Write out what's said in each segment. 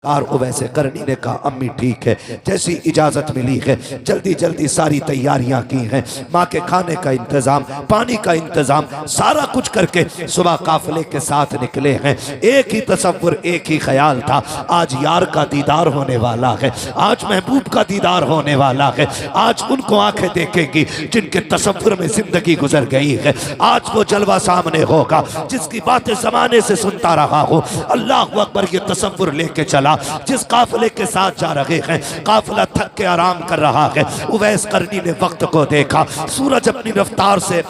Car उवैसे करनी ने कहा अम्मी ठीक है, जैसी इजाजत मिली है जल्दी जल्दी सारी तैयारियां की हैं, माँ के खाने का इंतजाम, पानी का इंतजाम, सारा कुछ करके सुबह काफिले के साथ निकले हैं। एक ही तसव्वुर, एक ही ख्याल था, आज यार का दीदार होने वाला है, आज महबूब का दीदार होने वाला है, आज उनको आंखें देखेंगी जिनके तसव्वुर में जिंदगी गुजर गई है, आज वो जलवा सामने होगा जिसकी बातें जमाने से सुनता रहा हो। अल्लाह अकबर, ये तसव्वुर लेके चला जिस काफिले के साथ जा रहे हैं, काफिला थक के आराम कर रहा है। उवैस करनी ने वक्त को देखा, सूरज अपनी रफ्तार से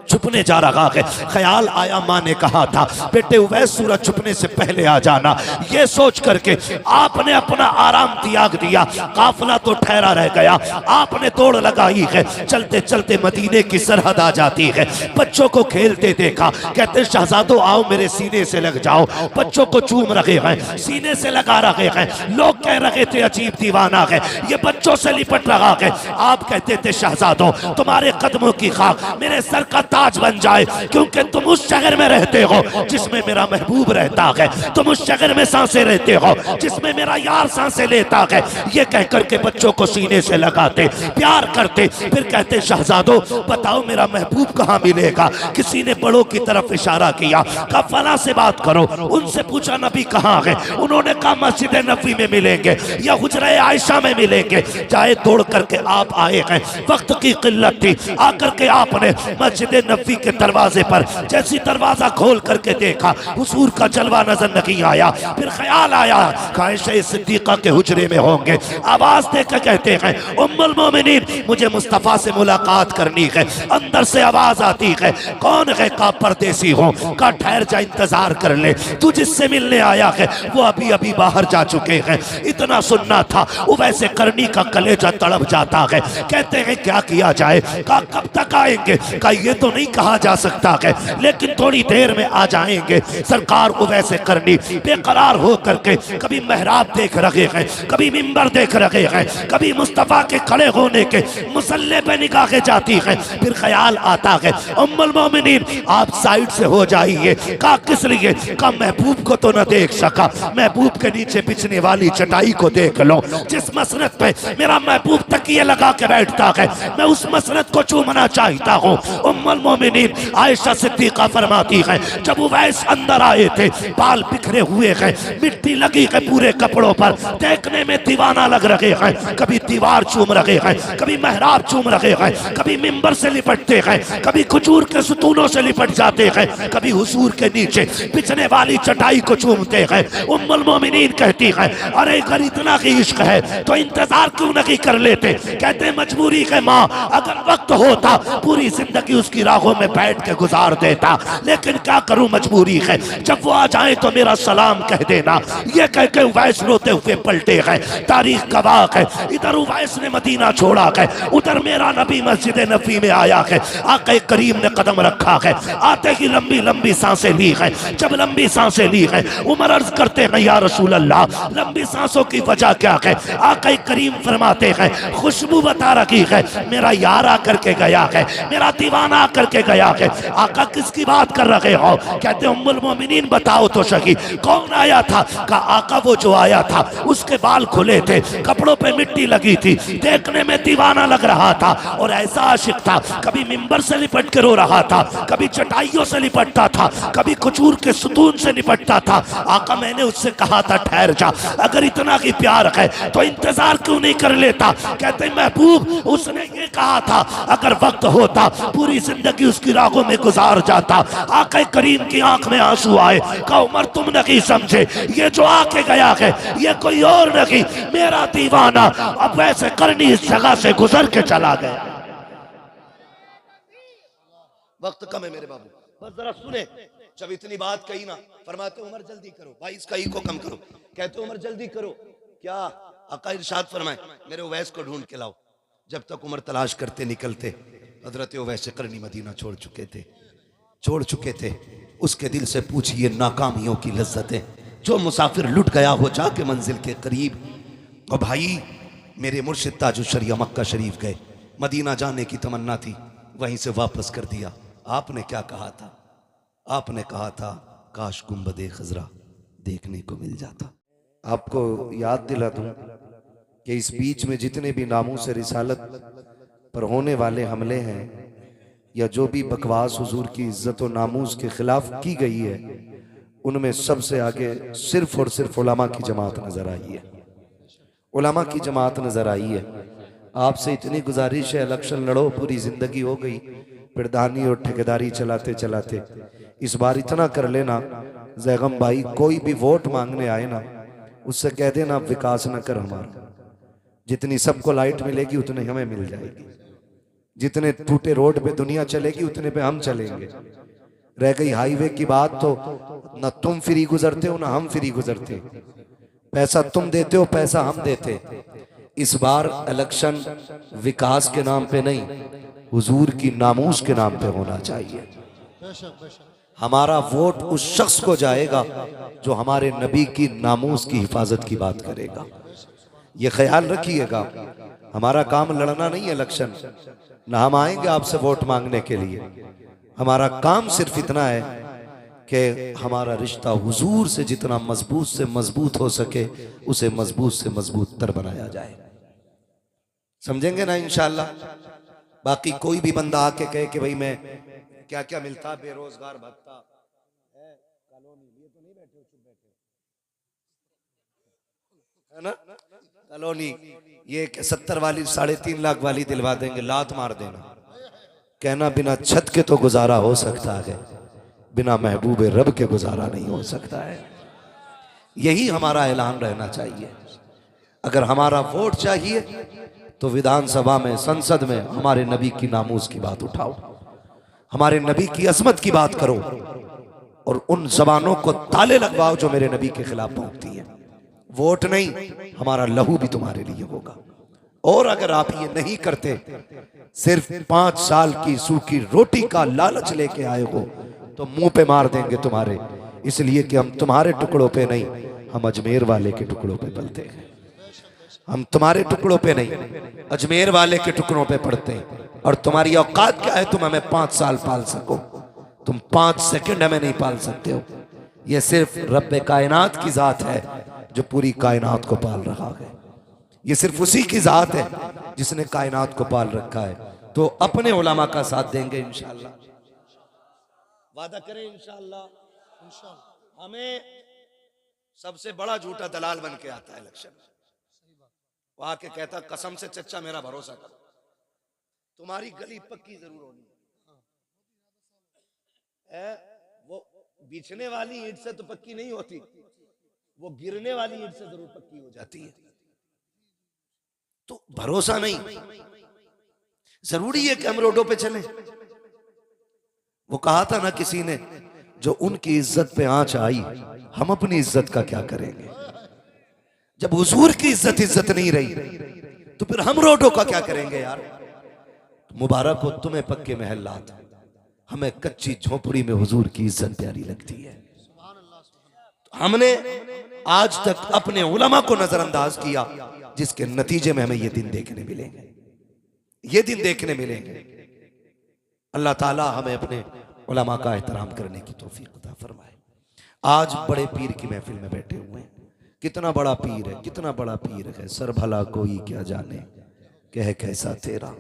छुपने जा रहा है। ख्याल आया, माँ ने कहा था बेटे उवैस सूरज छुपने से पहले आ जाना। ये सोच करके आपने अपना आराम त्याग दिया, काफिला तो ठहरा रह गया, आपने दौड़ लगाई है। चलते चलते मदीने की सरहद आ जाती है। बच्चों को खेलते देखा, कहते शहजादो आओ मेरे सीने से लग जाओ। बच्चों को चूम रहे हैं, सीने से लगा रहे हैं। लोग कह रहे थे अजीब दीवाना है, ये बच्चों से लिपट रहा है। आप कहते थे शहजादो तुम्हारे कदमों की खाक मेरे सर का ताज बन जाए, क्योंकि तुम उस शहर में रहते हो जिसमें मेरा महबूब रहता है, तुम उस शहर में सांसें रहते हो जिसमें मेरा यार सांसें लेता है। ये कह करके बच्चों को सीने से लगाते, प्यार करते, फिर कहते शहजादो बताओ मेरा महबूब कहाँ मिलेगा। किसी ने बड़ों की तरफ इशारा किया, कहा फला से बात करो, उनसे पूछा नबी कहाँ है। उन्होंने कहा मस्जिद नबी में मिलेंगे या हुजरा आयशा में मिलेंगे। चाहे दौड़ करके आप आए हैं, वक्त की किल्लत थी, आकर के आपने मस्जिद नबी के दरवाजे पर जैसी दरवाजा खोल करके देखा, हुजूर का जलवा नजर नहीं आया। फिर ख्याल आया आयशा सिद्दीका के हुजरे में होंगे। आवाज देकर कहते हैं उम्मुल मोमिनीन मुझे मुस्तफा से मुलाकात करनी है। अंदर से आवाज आती है कौन है। का परदेसी हो, का ठहर जा इंतजार कर ले, तू जिससे मिलने आया है वो अभी अभी बाहर जा चुके हैं। इतना सुनना था, वो वैसे करनी का कलेजा तड़प जाता है। कहते हैं क्या किया जाए। का कब तक आएंगे। का ये तो नहीं कहा जा सकता है, लेकिन थोड़ी देर में आ जाएंगे। सरकार को वैसे करनी बेकरार हो करके कभी मेहराब देख रहे हैं, कभी मिंबर देख रहे हैं, कभी मुस्तफा के खड़े होने के मुसल्ले पे निगाहें जाती हैं। फिर ख्याल आता है उम्मुल मोमिनीन आप साइड से हो जाइए। का किस लिए। का महबूब को तो न देख सका, महबूब के नीचे बिछने वाली चटाई को देख लो। जिस मसनत पे मेरा महबूब तकिए लगा के बैठता है, मैं उस मसनत को चूमना चाहता हूँ। उम्मुल मोमिनीन आयशा सिद्दीका फरमाती है जब उवैस अंदर आए थे, बाल बिखरे हुए हैं, मिट्टी लगी है पूरे कपड़ों पर, देखने में दीवाना लग रहे हैं। कभी दीवार चूम रहे हैं, कभी मेहराब चूम रहे हैं, कभी मिंबर से लिपटते हैं, कभी खजूर के सुतूनों से लिपट जाते हैं, कभी हुजूर के नीचे बिछने वाली चटाई को चूमते हैं। उम्मुल मोमिनीन कहती है अरे अगर इतना ही इश्क है तो इंतजार क्यों नहीं कर लेते। कहते मजबूरी है माँ, अगर वक्त होता पूरी जिंदगी उसकी राहों में बैठ के गुजार देता, लेकिन क्या करूं मजबूरी है। जब वो आ जाए तो मेरा सलाम कह देना। ये कह के उवैस रोते हुए पलटे हैं। तारीख गवाह है, इधर उवैस ने मदीना छोड़ा है, उधर मेरा नबी मस्जिद नबी में आया है। आके करीम ने कदम रखा है, आते ही लंबी लंबी सांसें ली है। जब लंबी सांसें ली है उमर अर्ज करते हैं या रसूल अल्लाह लंबी सांसों की वजह क्या है। आके करीम फरमाते हैं खुशबू बता रखी है, मेरा यार आकर के गया है, मेरा दीवाना आकर के गया है। आका किसकी बात कर रहे हो। कहते उम्मुल मोमिनीन बताओ तो सही कौन आया था। का आका वो जो आया था उसके बाल खुले थे, कपड़ों पे मिट्टी लगी थी, देखने में दीवाना लग रहा था और ऐसा आशिक था, कभी मिंबर से लिपट के रो रहा था, कभी चटाइयों से लिपटता था, कभी खजूर के सुतून से लिपटता था। आका मैंने उससे कहा था ठहर जा, अगर इतना ही प्यार है तो इंतजार क्यों नहीं कर लेता। कहते महबूब उसने ये कहा था अगर वक्त होता पूरी जिंदगी उसकी राहों में गुजार जाता। आका करीम की आंख में आंसू आए। का उमर तुम नहीं समझे, ये जो आके गया है ये कोई और नहीं, मेरा दीवाना। अब वैसे करनी इस जगह से गुजर के चला गया। वक्त कम है मेरे बाबू, बस जरा सुने। जब इतनी बात कही ना, फरमाते उमर जल्दी करो, भाई इसका ई को कम करो। कहते उमर जल्दी करो। क्या आका इरशाद फरमाए मेरे उवैस को ढूंढ के लाओ। जब तक उमर तलाश करते निकलते, हजरत उवैस करनी मदीना छोड़ चुके थे। उसके दिल से पूछिए नाकामियों की लज्जतें। जो मुसाफिर लुट गया हो जाके मंजिल के करीब। और भाई मेरे मुर्शिद ताजुल शरिया मक्का शरीफ गए, मदीना जाने की तमन्ना थी, वहीं से वापस कर दिया। आपने क्या कहा था। आपने कहा था काश गुंबदे खजरा देखने को मिल जाता। आपको याद दिला दूं कि इस बीच में जितने भी नामूस रिसालत पर होने वाले हमले हैं या जो भी बकवास हुजूर की इज्जत और नामूस के खिलाफ की गई है, उनमें सबसे आगे सिर्फ और सिर्फ उलमा की जमात नजर आई है। उलमा की जमात नजर आई है। आपसे इतनी गुजारिश है, इलेक्शन लड़ो, पूरी जिंदगी हो गई प्रधानी और ठेकेदारी चलाते चलाते, इस बार इतना कर लेना जैगम भाई, कोई भी वोट मांगने आए ना, उससे कह देना विकास न कर हमारा। जितनी सबको लाइट मिलेगी उतनी हमें मिल जाएगी, जितने टूटे रोड पे दुनिया चलेगी उतने पे हम चलेंगे। रह गई हाईवे की बात, तो ना तुम फ्री गुजरते हो ना हम फ्री गुजरते। पैसा तुम देते हो, पैसा हम देते। इस बार इलेक्शन विकास के नाम पे नहीं, हुजूर की नामूस के नाम पे होना चाहिए। हमारा वोट उस शख्स को जाएगा जो हमारे नबी की नामूस की हिफाजत की बात करेगा। ये ख्याल रखिएगा, हमारा काम लड़ना नहीं है इलेक्शन, ना हम आएंगे आपसे वोट मांगने के लिए। हमारा काम सिर्फ इतना है कि हमारा रिश्ता हुजूर से जितना मजबूत से मजबूत हो सके, उसे मजबूत से मजबूत तर बनाया जाए। समझेंगे ना इंशाअल्लाह। बाकी कोई भी बंदा आके कहे कि भाई मैं क्या क्या मिलता, बेरोजगार भत्ता है, कॉलोनी, ये तो नहीं बैठे, चुप बैठे है ना, कॉलोनी ये 70 वाली 3.5 लाख वाली दिलवा देंगे, लात मार देना। कहना बिना छत के तो गुजारा हो सकता है, बिना महबूब रब के गुजारा नहीं हो सकता है। यही हमारा ऐलान रहना चाहिए। अगर हमारा वोट चाहिए तो विधानसभा में, संसद में हमारे नबी की नामूस की बात उठाओ, हमारे नबी की अजमत की बात करो और उन जबानों को ताले लगवाओ जो मेरे नबी के खिलाफ भौंकती है। वोट नहीं, हमारा लहू भी तुम्हारे लिए होगा। और अगर आप ये नहीं करते, सिर्फ 5 साल की सूखी रोटी का लालच लेके आए हो, तो मुंह पे मार देंगे तुम्हारे। इसलिए कि हम तुम्हारे टुकड़ों पे नहीं, हम अजमेर वाले के टुकड़ों पे पलते हैं। हम तुम्हारे टुकड़ों पे नहीं, अजमेर वाले के टुकड़ों पे पड़ते हैं। और तुम्हारी औकात क्या है, तुम हमें 5 साल पाल सको, तुम 5 सेकंड हमें नहीं पाल सकते हो। यह सिर्फ रब्बे कायनात की जात है जो पूरी कायनात को पाल रहा है। ये सिर्फ उसी की जात है जिसने कायनात को पाल रखा है। तो अपने उलमा का साथ देंगे इंशाअल्लाह, वादा करें इंशाअल्लाह। हमें सबसे बड़ा झूठा दलाल बन के आता है इलेक्शन, वो आके कहता कसम से चच्चा मेरा भरोसा करो, तुम्हारी गली पक्की जरूर होनी है। वो बिछने वाली ईंट से तो पक्की नहीं होती, वो गिरने वाली ईंट से जरूर पक्की हो जाती है। तो भरोसा नहीं, जरूरी है कि हम रोडों पे चलें। वो कहा था ना किसी ने, जो उनकी इज्जत पे आंच आई, हम अपनी इज्जत का क्या करेंगे। जब हुजूर की इज्जत नहीं रही तो फिर हम रोडों का क्या करेंगे यार। मुबारक हो तुम्हें पक्के महल्लात, हमें कच्ची झोपड़ी में हुजूर की इज्जत प्यारी लगती है। हमने आज तक अपने उलमा को नजरअंदाज किया, जिसके नतीजे में हमें ये दिन देखने मिलेंगे, ये दिन देखने मिलेंगे। अल्लाह ताला हमें अपने उलमा का एहतराम करने की तौफीक अता फरमाए। आज बड़े पीर की महफिल में बैठे हुए हैं। कितना बड़ा पीर है, कितना बड़ा पीर है। सर भला कोई क्या जाने कह कैसा तेरा,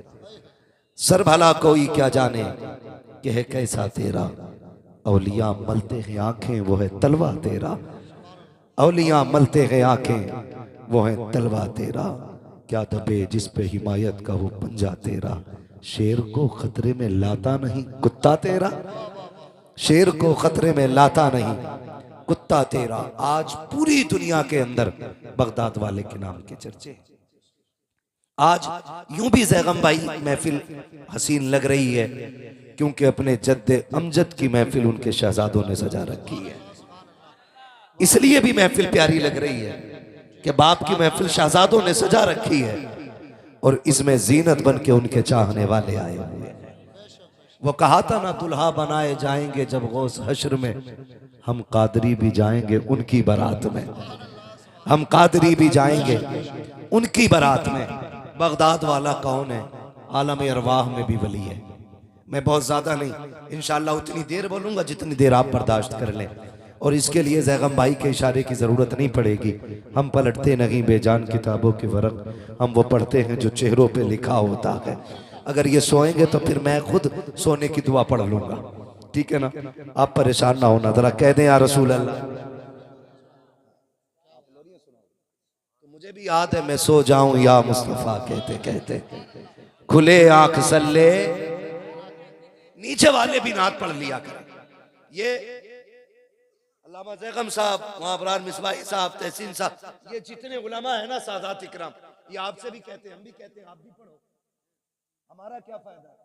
सर भला कोई क्या जाने कह कैसा तेरा। औलिया मलते हैं आंखें वो है तलवा तेरा, औलिया मलते हैं आंखें वो है तलवा तेरा। क्या दबे जिस पे हिमायत का हो पंजा तेरा, शेर को खतरे में लाता नहीं कुत्ता तेरा, शेर को खतरे में लाता नहीं कुत्ता तेरा। आज पूरी दुनिया के अंदर बगदाद वाले के नाम के चर्चे। आज यूं भी जैगम भाई महफिल हसीन लग रही है, क्योंकि अपने जद्दे अमजद की महफिल उनके शहजादों ने सजा रखी है। इसलिए भी महफिल प्यारी लग रही है कि बाप की महफिल शहजादों ने सजा रखी है, और इसमें जीनत बन के उनके चाहने वाले आए हुए हैं। वो कहा था ना, दुल्हा बनाए जाएंगे जब गौस हश्र में, हम कादरी भी जाएंगे उनकी बारात में, हम कादरी भी जाएंगे उनकी बारात में। बगदाद वाला कौन है, आलम अरवाह में भी वली है। मैं बहुत ज्यादा नहीं, इंशाअल्लाह उतनी देर बोलूंगा जितनी देर आप बर्दाश्त कर लें। और इसके लिए जैगम भाई के इशारे की ज़रूरत नहीं पड़ेगी। हम पलटते नहीं बेजान किताबों के वरक, हम वो पढ़ते हैं जो चेहरों पे लिखा होता है। अगर ये सोएंगे तो फिर मैं खुद सोने की दुआ पढ़ लूँगा, ठीक है ना? आप परेशान ना होना, ज़रा कह दें या रसूल अल्लाह। तो मुझे भी याद है, मैं सो जाऊं या मुस्तफ़ा कहते कहते, खुले आंख सल्ले, नीचे वाले भी नात पढ़ लिया करें। ये अल्लामा ज़ैगम साहब, वहाँ अबरार मिसबाही साहब, तहसीन साहब, ये जितने उलमा है ना सादात इकराम, ये आपसे भी कहते हैं, हम भी कहते हैं, आप भी पढ़ो। हमारा क्या फायदा है?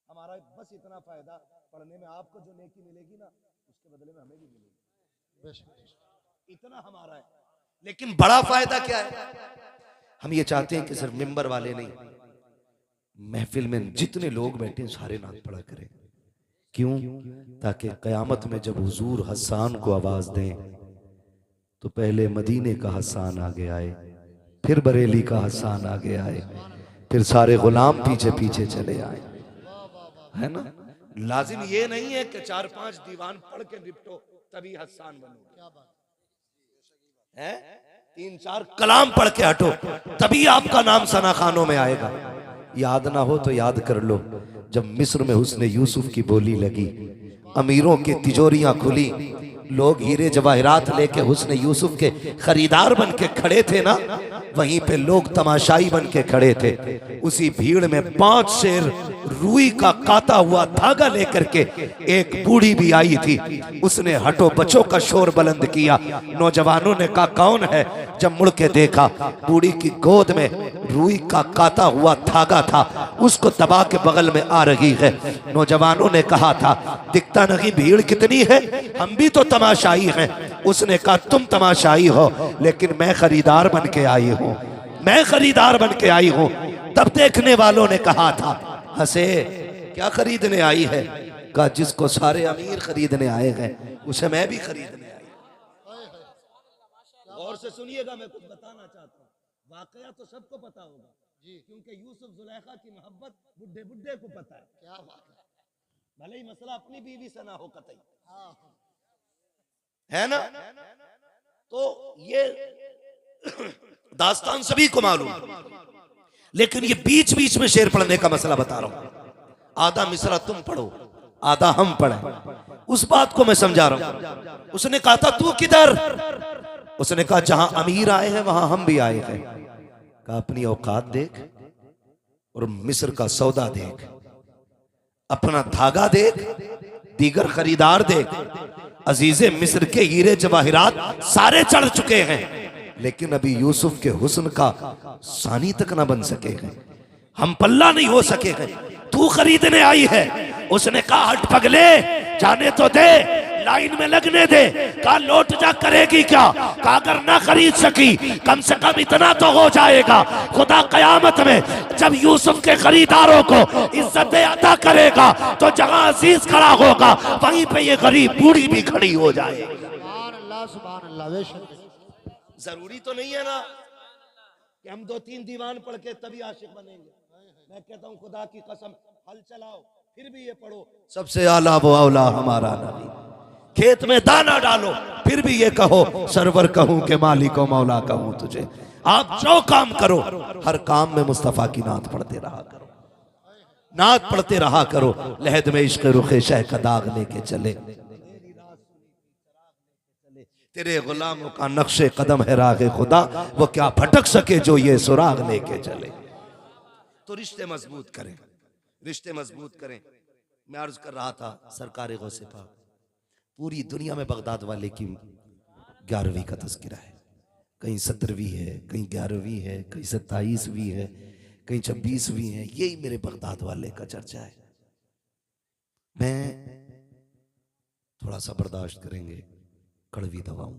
हमारा बस इतना फायदा पढ़ने में, आपको जो नेकी मिलेगी ना उसके बदले में हमें भी मिलेगी, इतना हमारा है। लेकिन बड़ा फायदा क्या है? हम ये चाहते हैं कि सिर्फ मिंबर वाले नहीं, महफिल में जितने लोग बैठे सारे नात पढ़ा करें। क्यों? ताकि कयामत में जब हुजूर हसन को आवाज दें तो पहले मदीने का हसन आगे आए, फिर बरेली का हसन आगे आए, फिर सारे गुलाम पीछे पीछे चले आए, है ना? लाजिम ये नहीं है कि 4-5 दीवान पढ़ के निपटो तभी हसन बनो, है 3-4 कलाम पढ़ के हटो तभी आपका नाम सना खानों में आएगा। याद ना हो तो याद कर लो, जब मिस्र में हुस्ने यूसुफ की बोली लगी, अमीरों की तिजोरियां खुली, लोग हीरे जवाहरात लेके हुस्ने यूसुफ के खरीदार बन के खड़े थे ना, वहीं पे लोग तमाशाई बन के खड़े थे। उसी भीड़ में 5 शेर रुई का काता हुआ धागा लेकर के एक बूढ़ी भी आई थी। उसने हटो बच्चों का शोर बुलंद किया। नौजवानों ने कहा कौन है? जब मुड़ के देखा, बूढ़ी की गोद में रुई का काता हुआ धागा था, उसको दबा के बगल में आ रही है। नौजवानों ने कहा था दिखता नहीं भीड़ कितनी है, हम भी तो तमाशाई हैं। उसने कहा तुम तमाशाई हो लेकिन मैं खरीदार बन के आई हूँ, मैं खरीदार बन के आई हूँ। तब देखने वालों ने कहा था, हंसे, क्या खरीदने आई है? कहा जिसको सारे अमीर खरीदने आए हैं उसे मैं भी खरीदने आई। गौर से सुनिएगा, मैं कुछ बताना चाहता हूँ। वाकया तो सबको पता होगा जी, क्योंकि यूसुफ जुलेखा की मोहब्बत बुड्ढे बुड्ढे को पता है। क्या बात है, भले ही मसला अपनी बीवी से ना हो कतई, है ना? तो ये दास्तान सभी को मालूम, लेकिन ये बीच बीच में शेर पढ़ने का मसला बता रहा हूं। आधा मिसरा तुम पढ़ो, आधा हम पढ़े, उस बात को मैं समझा रहा हूं। उसने कहा था तू किधर? उसने कहा जहां अमीर आए हैं वहां हम भी आए हैं। कहा अपनी औकात देख और मिस्र का सौदा देख, अपना धागा देख, दीगर खरीदार देख। अजीजे मिस्र के हीरे जवाहिरात सारे चढ़ चुके हैं, लेकिन अभी यूसुफ के हुस्न का सानी तक ना बन सके हैं, हम पल्ला नहीं हो सके हैं। तू खरीदने आई है? उसने कहा हट पगले, जाने तो दे, लाइन में लगने दे। कहा लौट जा करेगी क्या? कहा अगर ना खरीद सकी कम से कम इतना तो हो जाएगा, खुदा कयामत में जब यूसुफ के खरीदारों को इज्जत अदा करेगा तो जहां अजीज खड़ा होगा वहीं पे ये गरीब बूढ़ी भी खड़ी हो जाएगी। सुभान अल्लाह। जरूरी तो नहीं है ना कि हम 2-3 दीवान पढ़ के तभी आशिक बनेंगे। मैं कहता हूँ खुदा की कसम, हल चलाओ फिर भी ये पढ़ो सबसे आला वो औला हमारा नबी। खेत में दाना डालो फिर भी ये कहो सरवर कहूं के मालिको मौला कहूं तुझे। आप जो काम करो हर काम में मुस्तफा की नात पढ़ते रहा करो, नात पढ़ते रहा करो। लहद में इश्क रुखे शह का दाग लेके चले, तेरे गुलामों का नक्शे कदम है रागे खुदा, वो क्या भटक सके जो ये सुराग लेके चले। तो रिश्ते मजबूत करें, रिश्ते मजबूत करें। मैं अर्ज कर रहा था सरकार गौसे पाक, पूरी दुनिया में बगदाद वाले की 11वीं का तज़किरा है, कहीं 17वीं है, कहीं 11वीं है, कहीं 27वीं है, कहीं 26वीं है। यही मेरे बगदाद वाले का चर्चा है। मैं थोड़ा सा बर्दाश्त करेंगे कड़वी दवाऊं,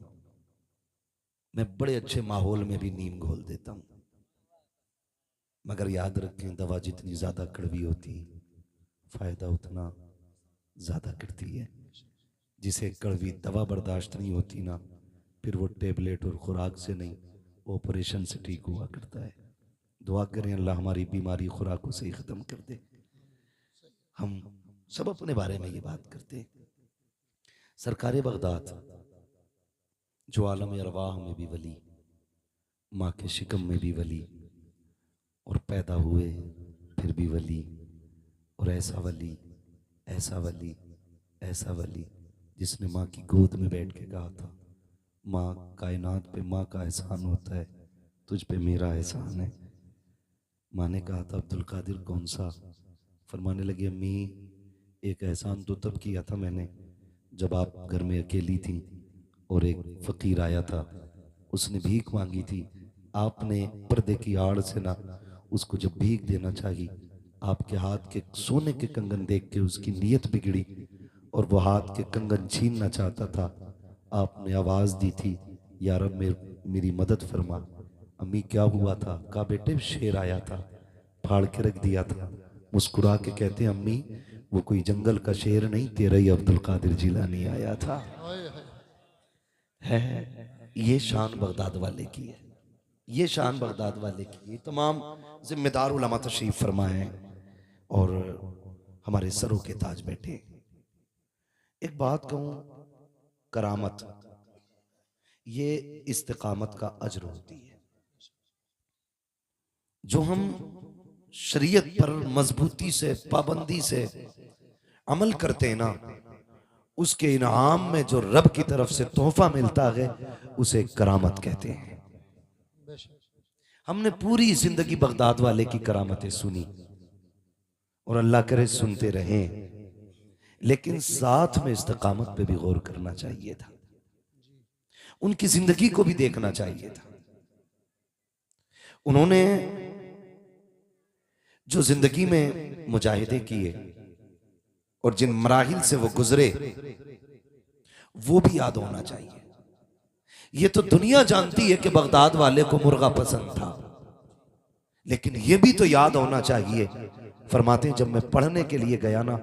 मैं बड़े अच्छे माहौल में भी नीम घोल देता हूं, मगर याद रखें दवा जितनी ज्यादा कड़वी होती फायदा उतना ज्यादा करती है। जिसे कड़वी दवा बर्दाश्त नहीं होती ना, फिर वो टेबलेट और खुराक से नहीं ऑपरेशन से ठीक हुआ करता है। दुआ करें अल्लाह हमारी बीमारी खुराकों से ही ख़त्म कर दे। हम सब अपने बारे में ये बात करते हैं, सरकारे बगदाद जो आलम अरवाह में भी वली, माँ के शिकम में भी वली, और पैदा हुए फिर भी वली, और ऐसा वली, ऐसा वली, ऐसा वली जिसने माँ की गोद में बैठ के कहा था, माँ कायनात पे माँ का एहसान होता है, तुझ पे मेरा एहसान है। माँ ने कहा था अब्दुल कादिर कौन सा? फरमाने लगी अम्मी एक एहसान तो तब किया था मैंने जब आप घर में अकेली थी और एक फकीर आया था, उसने भीख मांगी थी, आपने पर्दे की आड़ से ना उसको जब भीख देना चाहिए, आपके हाथ के सोने के कंगन देख के उसकी नीयत बिगड़ी और वो हाथ के कंगन छीनना चाहता था। आपने आवाज दी थी या रब मेरी मदद फरमा। अम्मी क्या हुआ था? कहा बेटे शेर आया था, फाड़ के रख दिया था। मुस्कुरा के कहते हैं अम्मी वो कोई जंगल का शेर नहीं, तेरा ही अब्दुल कादिर जिलानी आया था। है ये शान बगदाद वाले की है, ये शान बगदाद वाले की। तमाम जिम्मेदार उलमा तशरीफ फरमाए और हमारे सरों के ताज बैठे। एक बात कहूं, करामत ये इस्तिकामत का अजर होती है। जो हम शरीयत पर मजबूती से पाबंदी से अमल करते हैं ना, उसके इनाम में जो रब की तरफ से तोहफा मिलता है उसे करामत कहते हैं। हमने पूरी जिंदगी बगदाद वाले की करामतें सुनी और अल्लाह करे सुनते रहें, लेकिन साथ में इस्तिकामत पे भी गौर करना चाहिए था, उनकी जिंदगी को भी देखना चाहिए था। उन्होंने जो जिंदगी में मुजाहिदे किए और जिन मराहिल से वो गुजरे वो भी याद होना चाहिए। ये तो दुनिया जानती है कि बगदाद वाले को मुर्गा पसंद था, लेकिन ये भी तो याद होना चाहिए। फरमाते हैं जब मैं पढ़ने के लिए गया ना,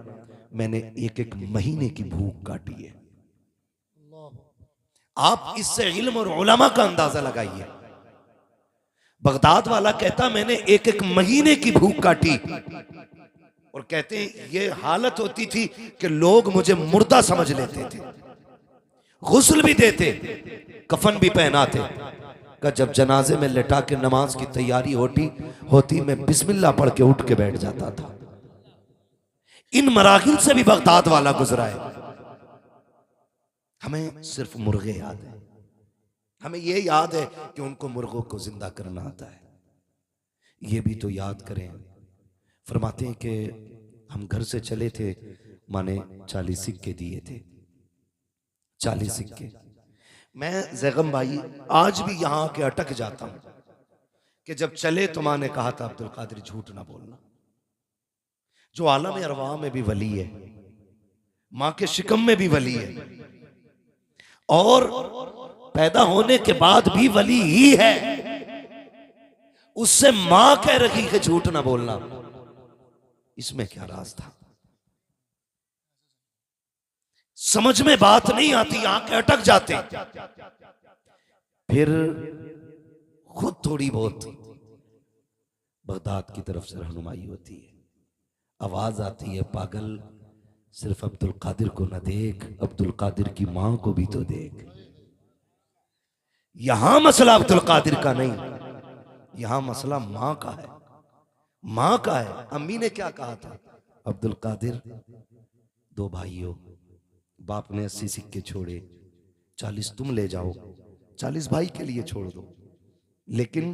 मैंने एक एक महीने की भूख काटी है। आप इससे इल्म और उलमा का अंदाजा लगाइए। बगदाद वाला कहता मैंने एक एक महीने की भूख काटी, और कहते हैं ये हालत होती थी कि लोग मुझे मुर्दा समझ लेते थे, गुस्ल भी देते, कफन भी पहनाते। का जब जनाजे में लेटा के नमाज की तैयारी होती मैं बिस्मिल्लाह पढ़ के उठ के बैठ जाता था। इन मराहिल से भी बगदाद वाला गुजरा है। हमें सिर्फ मुर्गे याद है, हमें यह याद है कि उनको मुर्गों को जिंदा करना आता है, ये भी तो याद करें। फरमाते हैं कि हम घर से चले थे, माने 40 सिक्के दिए थे, 40 सिक्के। मैं जैगम भाई आज भी यहां के अटक जाता हूं कि जब चले तो मां ने कहा था अब्दुल कादिर झूठ ना बोलना। जो आलम अरवाह में भी वली है, मां के शिकम में भी वली है, और पैदा होने के बाद भी वली ही है, उससे मां कह रही है झूठ ना बोलना। इसमें क्या राज था? समझ में बात नहीं आती, आंखें अटक जाते। फिर खुद थोड़ी बहुत बगदाद की तरफ से रहनुमाई होती है, आवाज आती है पागल सिर्फ अब्दुल कादिर को न देख, अब्दुल कादिर की मां को भी तो देख। यहां मसला अब्दुल कादिर का नहीं, यहां मसला मां का है, मां का है। अम्मी ने क्या कहा था? अब्दुल कादिर दो भाइयों, बाप ने 80 सिक्के छोड़े, 40 तुम ले जाओ, 40 भाई के लिए छोड़ दो, लेकिन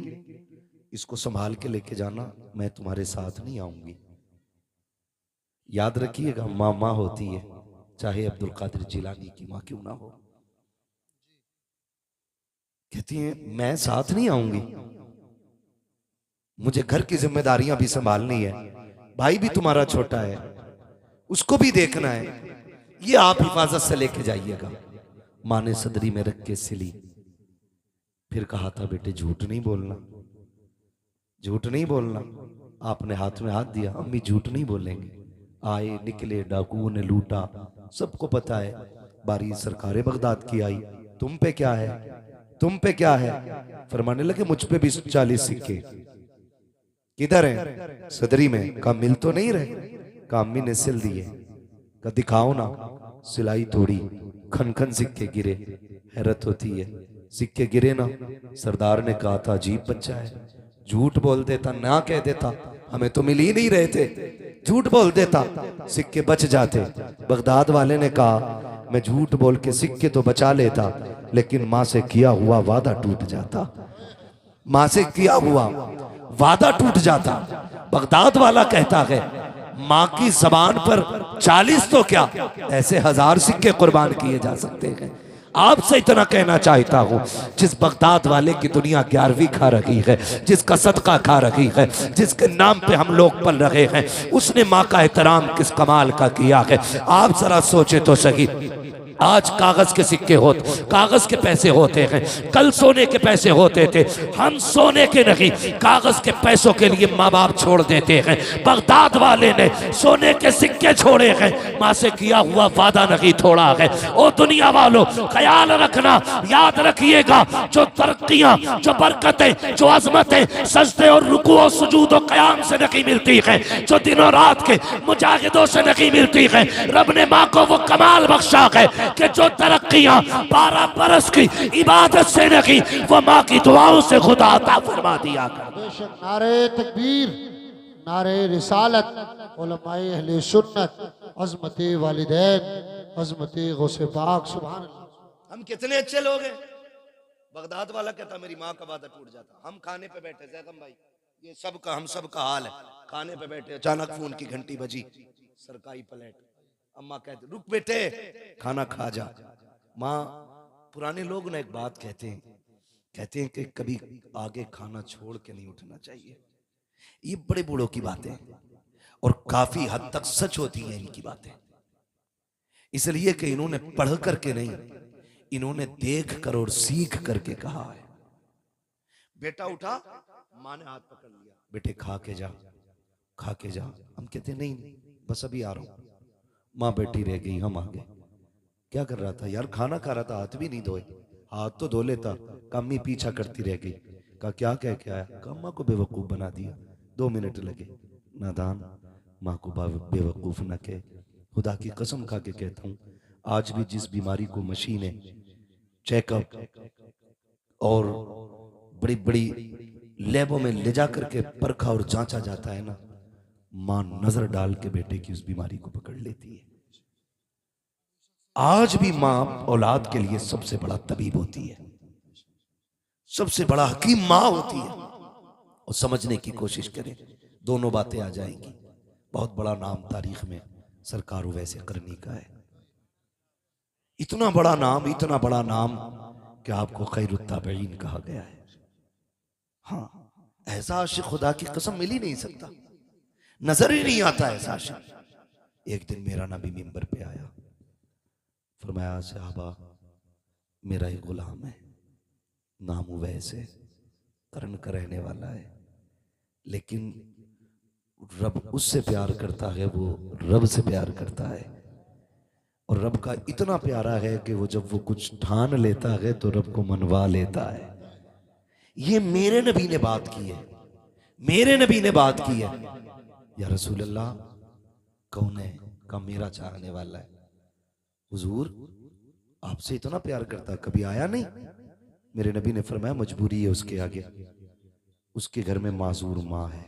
इसको संभाल के लेके जाना, मैं तुम्हारे साथ नहीं आऊंगी। याद रखिएगा मां मां होती है, चाहे अब्दुल कादिर जिलानी की मां क्यों ना हो। कहती है मैं साथ नहीं आऊंगी, मुझे घर की जिम्मेदारियां भी संभालनी है, भाई भी तुम्हारा छोटा है, उसको भी देखना है, ये आप हिफाजत से लेके जाइएगा। मां ने सदरी में रख के सिली, फिर कहा था बेटे झूठ नहीं बोलना, झूठ नहीं बोलना। आपने हाथ में हाथ दिया, अम्मी झूठ नहीं बोलेंगे। आए निकले, डाकुओं ने लूटा, सबको पता है। बारी सरकारे बगदाद की आई, तुम पे क्या है, तुम पे क्या है? फरमाने लगे मुझ पे भी 40 सिक्के। किधर है? सदरी में। कहा मिल तो नहीं रहे? कहा अम्मी ने सिल दिए। कहा दिखाओ ना। सिलाई तोड़ी, खन खन सिक्के गिरे। हैरत होती है, सिक्के गिरे ना, सरदार ने कहा था अजीब बच्चा है, झूठ बोल देता, ना कह देता हमें तो मिल ही नहीं रहे थे, झूठ बोल देता सिक्के बच जाते। बगदाद वाले ने कहा मैं झूठ बोल के सिक्के तो बचा लेता, लेकिन मां से किया हुआ वादा टूट जाता, मां से किया हुआ वादा टूट जाता। बगदाद वाला कहता है मां की जबान पर 40 तो क्या ऐसे 1000 सिक्के कुर्बान किए जा सकते हैं। आपसे इतना कहना चाहता हूं, जिस बगदाद वाले की दुनिया 11वीं खा रही है, जिसका सदका खा रही है, जिसके नाम पे हम लोग पल रहे हैं, उसने मां का एहतराम किस कमाल का किया है। आप जरा सोचे तो सही, आज कागज के सिक्के होते, कागज के पैसे होते हैं, कल सोने के पैसे होते थे। हम सोने के नहीं, कागज के पैसों के लिए माँ बाप छोड़ देते हैं। बगदाद वाले ने सोने के सिक्के छोड़े हैं, माँ से किया हुआ वादा नहीं तोड़ा है। ओ दुनिया वालों, ख्याल रखना, याद रखिएगा, जो तरक्कियां, जो बरकतें, जो अजमतें सजदे और रुकू और सुजूद और क़याम से नहीं मिलती है, जो दिनों रात के मुजाहिदों से नहीं मिलती है, रब ने माँ को वो कमाल बख्शा है कि जो तरक्कियां 12 बरस की इबादत से नहीं, वो माँ की दुआओं से खुदा अता फरमा दिया। बेशक नारे तकबीर, नारे रिसालत, उलमाए अहले सुन्नत, अज़मते वालिदैन, अज़मते गौसे पाक, सुभान अल्लाह। हम कितने अच्छे लोग हैं। बगदाद वाला कहता मेरी माँ का वादा टूट जाता। हम खाने पे बैठे, जैगम भाई ये सबका हम सबका हाल है, खाने पे बैठे, अचानक फोन की घंटी बजी, सरकारी प्लेट, अम्मा कहते रुक बेटे खाना खा जा। माँ, पुराने लोग ना एक बात कहते हैं कि कभी आगे खाना छोड़ के नहीं उठना चाहिए। ये बड़े बूढ़ों की बातें और काफी हद तक सच होती हैं इनकी बातें, इसलिए कि इन्होंने पढ़ करके नहीं, इन्होंने देख कर और सीख करके कहा है। बेटा उठा, माँ ने हाथ पकड़ लिया, बेटे खा के जा, खा के जा। हम कहते नहीं बस अभी आ रहा हूं। माँ बैठी रह गई, हम आ गए। क्या कर रहा था यार? खाना खा रहा था, हाथ भी नहीं धोए, हाथ तो धो लेता। कम्मी पीछा करती रह गई, कहा क्या कह के आया? अम्मा को बेवकूफ बना दिया। 2 मिनट लगे। नादान, माँ को बेवकूफ न कहे। खुदा की कसम खा के कहता हूँ, आज भी जिस बीमारी को मशीनें, चेकअप और बड़ी बड़ी लैबों में ले जा करके परखा और जांचा जाता है ना, मां नजर डाल के बेटे की उस बीमारी को पकड़ लेती है। आज भी मां औलाद के लिए सबसे बड़ा तबीब होती है, सबसे बड़ा हकीम मां होती है। और समझने की कोशिश करें, दोनों बातें आ जाएंगी। बहुत बड़ा नाम तारीख में सरकार वैसे करनी का है। इतना बड़ा नाम, इतना बड़ा नाम कि आपको खैरुत ताबईन कहा गया है। हाँ, ऐसा आशिक खुदा की कसम मिल ही नहीं सकता, नजर ही नहीं आता ऐसा आशिक। एक दिन मेरा नबी मिंबर पे आया, फरमाया सहाबा मेरा एक गुलाम है, नाम वैसे करण का रहने वाला है, लेकिन रब उससे प्यार करता है, वो रब से प्यार करता है। और रब का इतना प्यारा है कि वो जब वो कुछ ठान लेता है तो रब को मनवा लेता है। ये मेरे नबी ने बात की है, मेरे नबी ने बात की है। या रसूल अल्लाह कौन है? का मेरा चाहने वाला है। हुजूर आपसे इतना प्यार करता, कभी आया नहीं? मेरे नबी ने फरमाया मजबूरी है उसके आगे, उसके घर में माजूर माँ है।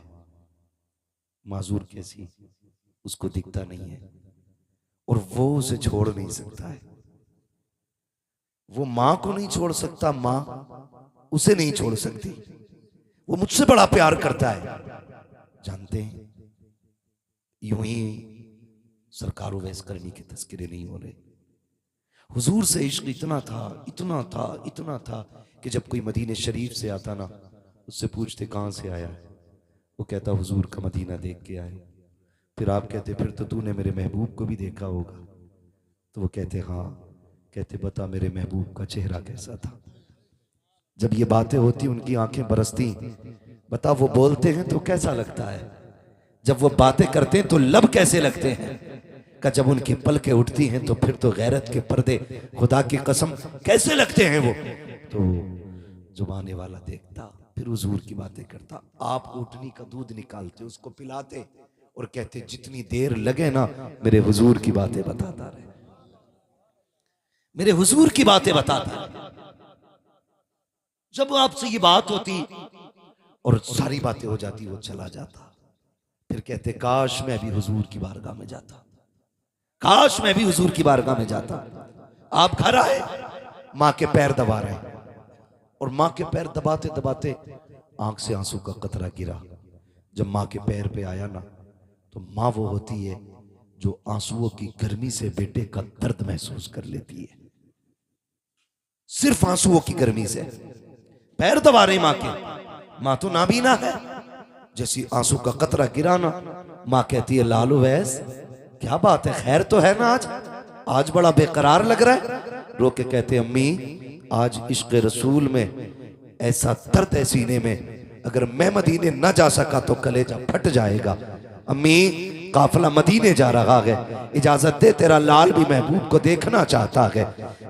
माजूर कैसी? उसको दिखता नहीं है और वो उसे छोड़ नहीं सकता है। वो माँ को नहीं छोड़ सकता, माँ उसे नहीं छोड़ सकती। वो मुझसे बड़ा प्यार करता है। जानते हैं, यूं ही सरकार वैस करनी के तस्करे नहीं हो रहे। हुजूर से इश्क इतना था, इतना था, इतना था कि जब कोई मदीने शरीफ से आता ना, उससे पूछते कहाँ से आया है, वो कहता हुजूर का मदीना देख के आए। फिर आप कहते फिर तो तूने मेरे महबूब को भी देखा होगा। तो वो कहते हाँ। कहते बता मेरे महबूब का चेहरा कैसा था? जब ये बातें होती उनकी आंखें बरसती। बता वो बोलते हैं तो कैसा लगता है, जब वो बातें करते हैं तो लब कैसे लगते हैं? का जब उनकी पलकें उठती हैं तो फिर तो गैरत के पर्दे खुदा की कसम कैसे लगते हैं वो। तो जुबाने वाला देखता, फिर हुजूर की बातें करता। आप ऊँटनी का दूध निकालते, उसको पिलाते और कहते जितनी देर लगे ना मेरे हुजूर की बातें बताता रहे, मेरे हुजूर की बातें बताता। जब आपसे ये बात होती और सारी बातें हो जाती, वो चला जाता। फिर कहते काश मैं भी हुजूर की बारगाह में जाता, काश मैं भी हुजूर की बारगाह में जाता। आप घर आए, मां के पैर दबा रहे, और मां के पैर दबाते दबाते आंख से आंसू का कतरा गिरा। जब मां के पैर पे आया ना, तो मां वो होती है जो आंसुओं की गर्मी से बेटे का दर्द महसूस कर लेती है। सिर्फ आंसुओं की गर्मी से पैर दबा रही मां के। मां तो नाबीना है, जैसी आंसू का कतरा गिरा ना, मां कहती है लालू वैस क्या बात है, खैर तो है ना, आज बड़ा बेकरार लग रहा है। रो के कहते अम्मी आज इश्क रसूल में ऐसा दर्द है सीने में, अगर मैं मदीने न जा सका तो कलेजा फट जाएगा। अम्मी काफिला मदीने जा रहा है, इजाजत दे तेरा लाल भी महबूब को देखना चाहता है।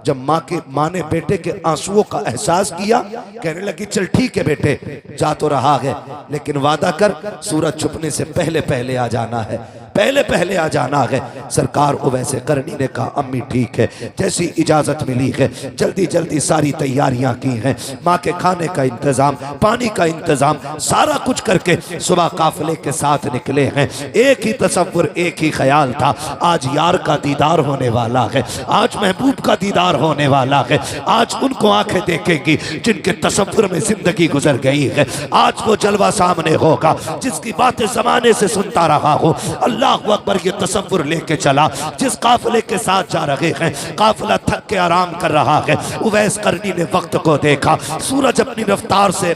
जब माँ ने बेटे के आंसुओं का एहसास किया, कहने लगी चल ठीक है बेटे जा तो रहा है, लेकिन वादा कर सूरज छुपने से पहले पहले आ जाना है, पहले पहले आ जाना है। सरकार उवैसे करनी ने कहा अम्मी ठीक है, जैसी इजाजत मिली है जल्दी जल्दी सारी तैयारियां की हैं, माँ के खाने का इंतजाम, पानी का इंतजाम सारा कुछ करके सुबह काफिले के साथ निकले हैं। एक ही तसव्वुर, एक ही ख्याल था, आज यार का दीदार होने वाला है, आज महबूब का दीदार होने वाला है, आज उनको आंखें देखेंगी जिनके तसव्वुर में जिंदगी गुजर गई है, आज वो जलवा सामने होगा जिसकी बातें जमाने से सुनता रहा हो। अल्लाह अकबर, ये तसव्वुर लेके चला। जिस काफिले के साथ जा रहे हैं, काफिला थक के आराम कर रहा है। उवैस करनी ने वक्त को देखा, सूरज अपनी रफ्तार से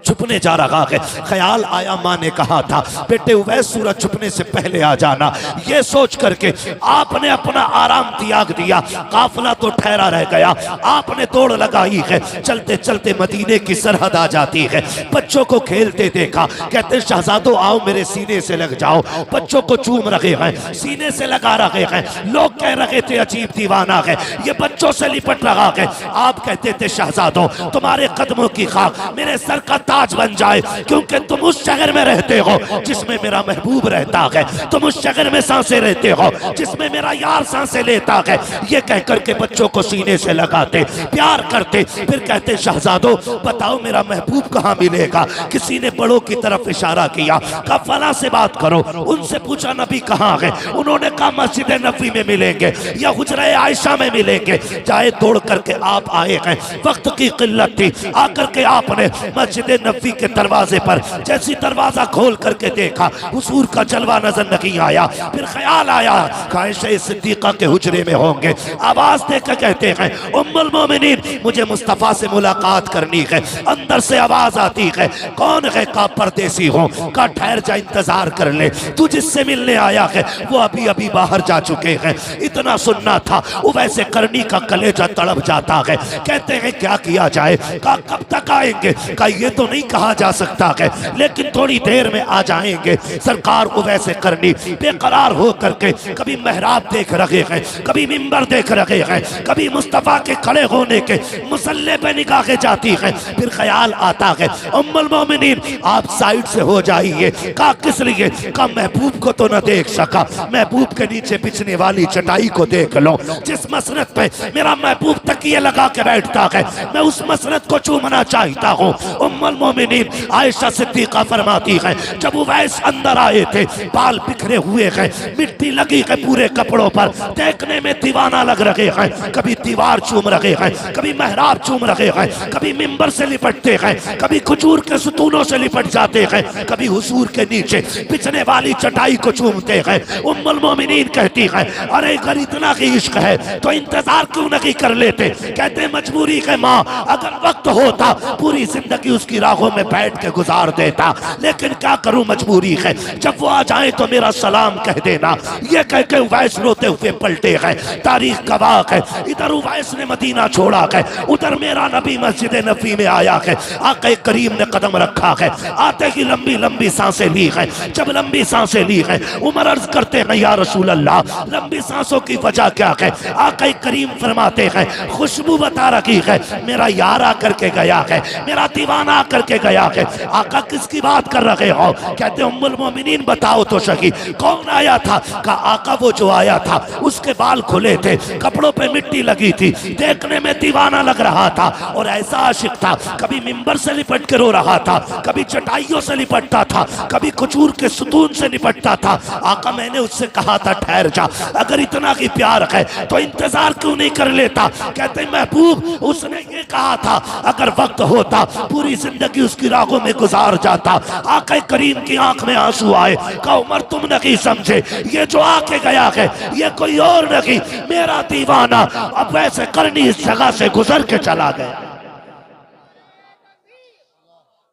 छुपने जा रहा है। ख्याल आया, माँ ने कहा था बेटे उवैस सूरज छुपने से पहले आ जाना। ये सोच करके आपने अपना आराम त्याग दिया, काफिला तो ठहरा रह गया, आपने दौड़ लगाई है। चलते चलते मदीने की सरहद आ जाती है। बच्चों को खेलते देखा, कहते शहजादो आओ मेरे सीने से लग जाओ। बच्चों को चूम रहे हैं, सीने से लगा रहे हैं। लोग कह रहे थे अजीब दीवाना है, ये बच्चों से लिपट रहा है। आप कहते थे शहजादो तुम्हारे कदमों की खाक मेरे सर का ताज बन जाए, क्योंकि तुम उस शहर में रहते हो जिसमें मेरा महबूब रहता है, तुम उस शहर में सांसें रहते हो जिसमें मेरा यार सांसें लेता है। ये कह करके बच्चों को सीने से लगाते, प्यार करते, फिर कहते शहजादो बताओ मेरा महबूब कहाँ मिलेगा। किसी ने बड़ों की तरफ इशारा किया, कहा फला से बात करो। उनसे पूछा नबी कहाँ है, उन्होंने कहा मस्जिद नबी में मिलेंगे या हुजरे आयशा में मिलेंगे। जाए दौड़ करके आप आए हैं, वक्त की किल्लत थी, आकर के आपने मस्जिद नबी के दरवाजे पर जैसी दरवाजा खोल करके देखा, हुजूर का जलवा नजर नहीं आया। फिर ख्याल आया आयशा सिद्दीका के हुजरे में होंगे। आवाज देकर कहते हैं उम्मुल मोमिनीन मुझे मुस्तफा से मुलाकात करनी है। अंदर से आवाज आती है कौन है, का परदेसी हो, का ठहर जा इंतजार कर ले, तू जिससे मिलने आया है वो अभी अभी बाहर जा चुके हैं। इतना सुनना था, वो वैसे करनी का कलेजा तड़प जाता है। कहते हैं क्या किया जाए, का कब तक आएंगे, का ये तो नहीं कहा जा सकता है, लेकिन थोड़ी देर में आ जाएंगे। सरकार को वैसे करनी बेकरार हो करके कभी मेहराब देख रहे हैं, कभी मिंबर देख रहे हैं, कभी मुस्तफा के खड़े होने के मुसल्ले पे निगाहें जाती हैं। फिर ख्याल आता है उम्मुल मोमिनीन आप साइड से हो जाइए। का किस लिए, का महबूब को तो न देख सका, महबूब के नीचे बिछने वाली चटाई को देख लो। जिस मसनद पे मेरा महबूब तकिए लगा के बैठता है, मैं उस मसनद को चूमना चाहता हूँ। उम्मुल मोमिनीन आयशा सिद्दीका फरमाती है जब उवैस अंदर आए थे, बाल बिखरे हुए हैं, मिट्टी लगी है पूरे कपड़ों पर, देखने में दीवाना लग रहे हैं। कभी दीवार चूम रहे हैं, कभी मेहराब चूम रहे हैं, कभी मिंबर से लिपटते हैं, कभी खजूर के सुतूनों से लिपट जाते हैं, कभी हुजूर के नीचे बिछने वाली चटाई को चूमते हैं। उम्मुल मोमिनीन कहती है अरे अगर इतना ही इश्क है तो इंतजार क्यों नहीं कर लेते। कहते मजबूरी है माँ, अगर वक्त होता पूरी जिंदगी उसकी राहों में बैठ के गुजार देता, लेकिन क्या करूं मजबूरी है। जब वो आ जाए तो मेरा सलाम कह देना। ये कह के उवैस रोते हुए पलटे हैं। तारीख गवाह है, इधर उवैस ने मदीना छोड़ा है, उधर मेरा नबी मस्जिद नबी में आया है। आके करीम ने कदम रखा है, आते ही लंबी लंबी सांसें ली है। जब लंबी सांसें ली है, उमर अर्ज करते हैं या रसूल अल्लाह लंबी सांसों की वजह क्या है। आके करीम फरमाते हैं खुशबू बता रखी है, मेरा यार आकर के गया है, मेरा दीवाना ला करके गया है। आका किसकी बात कर रहे हो? कहते उम्मुल मोमिनीन बताओ तो सही कौन आया था? का आका वो जो आया था उसके बाल खुले थे, कपड़ों पे मिट्टी लगी थी, देखने में दीवाना लग रहा था और ऐसा आशिक था, कभी मिंबर से लिपट के रो रहा था, कभी चटाइयों से लिपटता था, कभी खजूर के सुतून से लिपटता था। आका मैंने उससे कहा था ठहर जा, अगर इतना ही प्यार है तो इंतजार क्यों नहीं कर लेता? कहते महबूब उसने ये कहा था अगर वक्त होता पूरी जिंदगी उसकी राहों में गुजार जाता। आका करीम की आंख में आंसू आए, का उमर तुम नहीं समझे, ये जो आके गया है ये कोई और नहीं, मेरा दीवाना अब वैसे करनी इस जगह से गुजर के चला गया।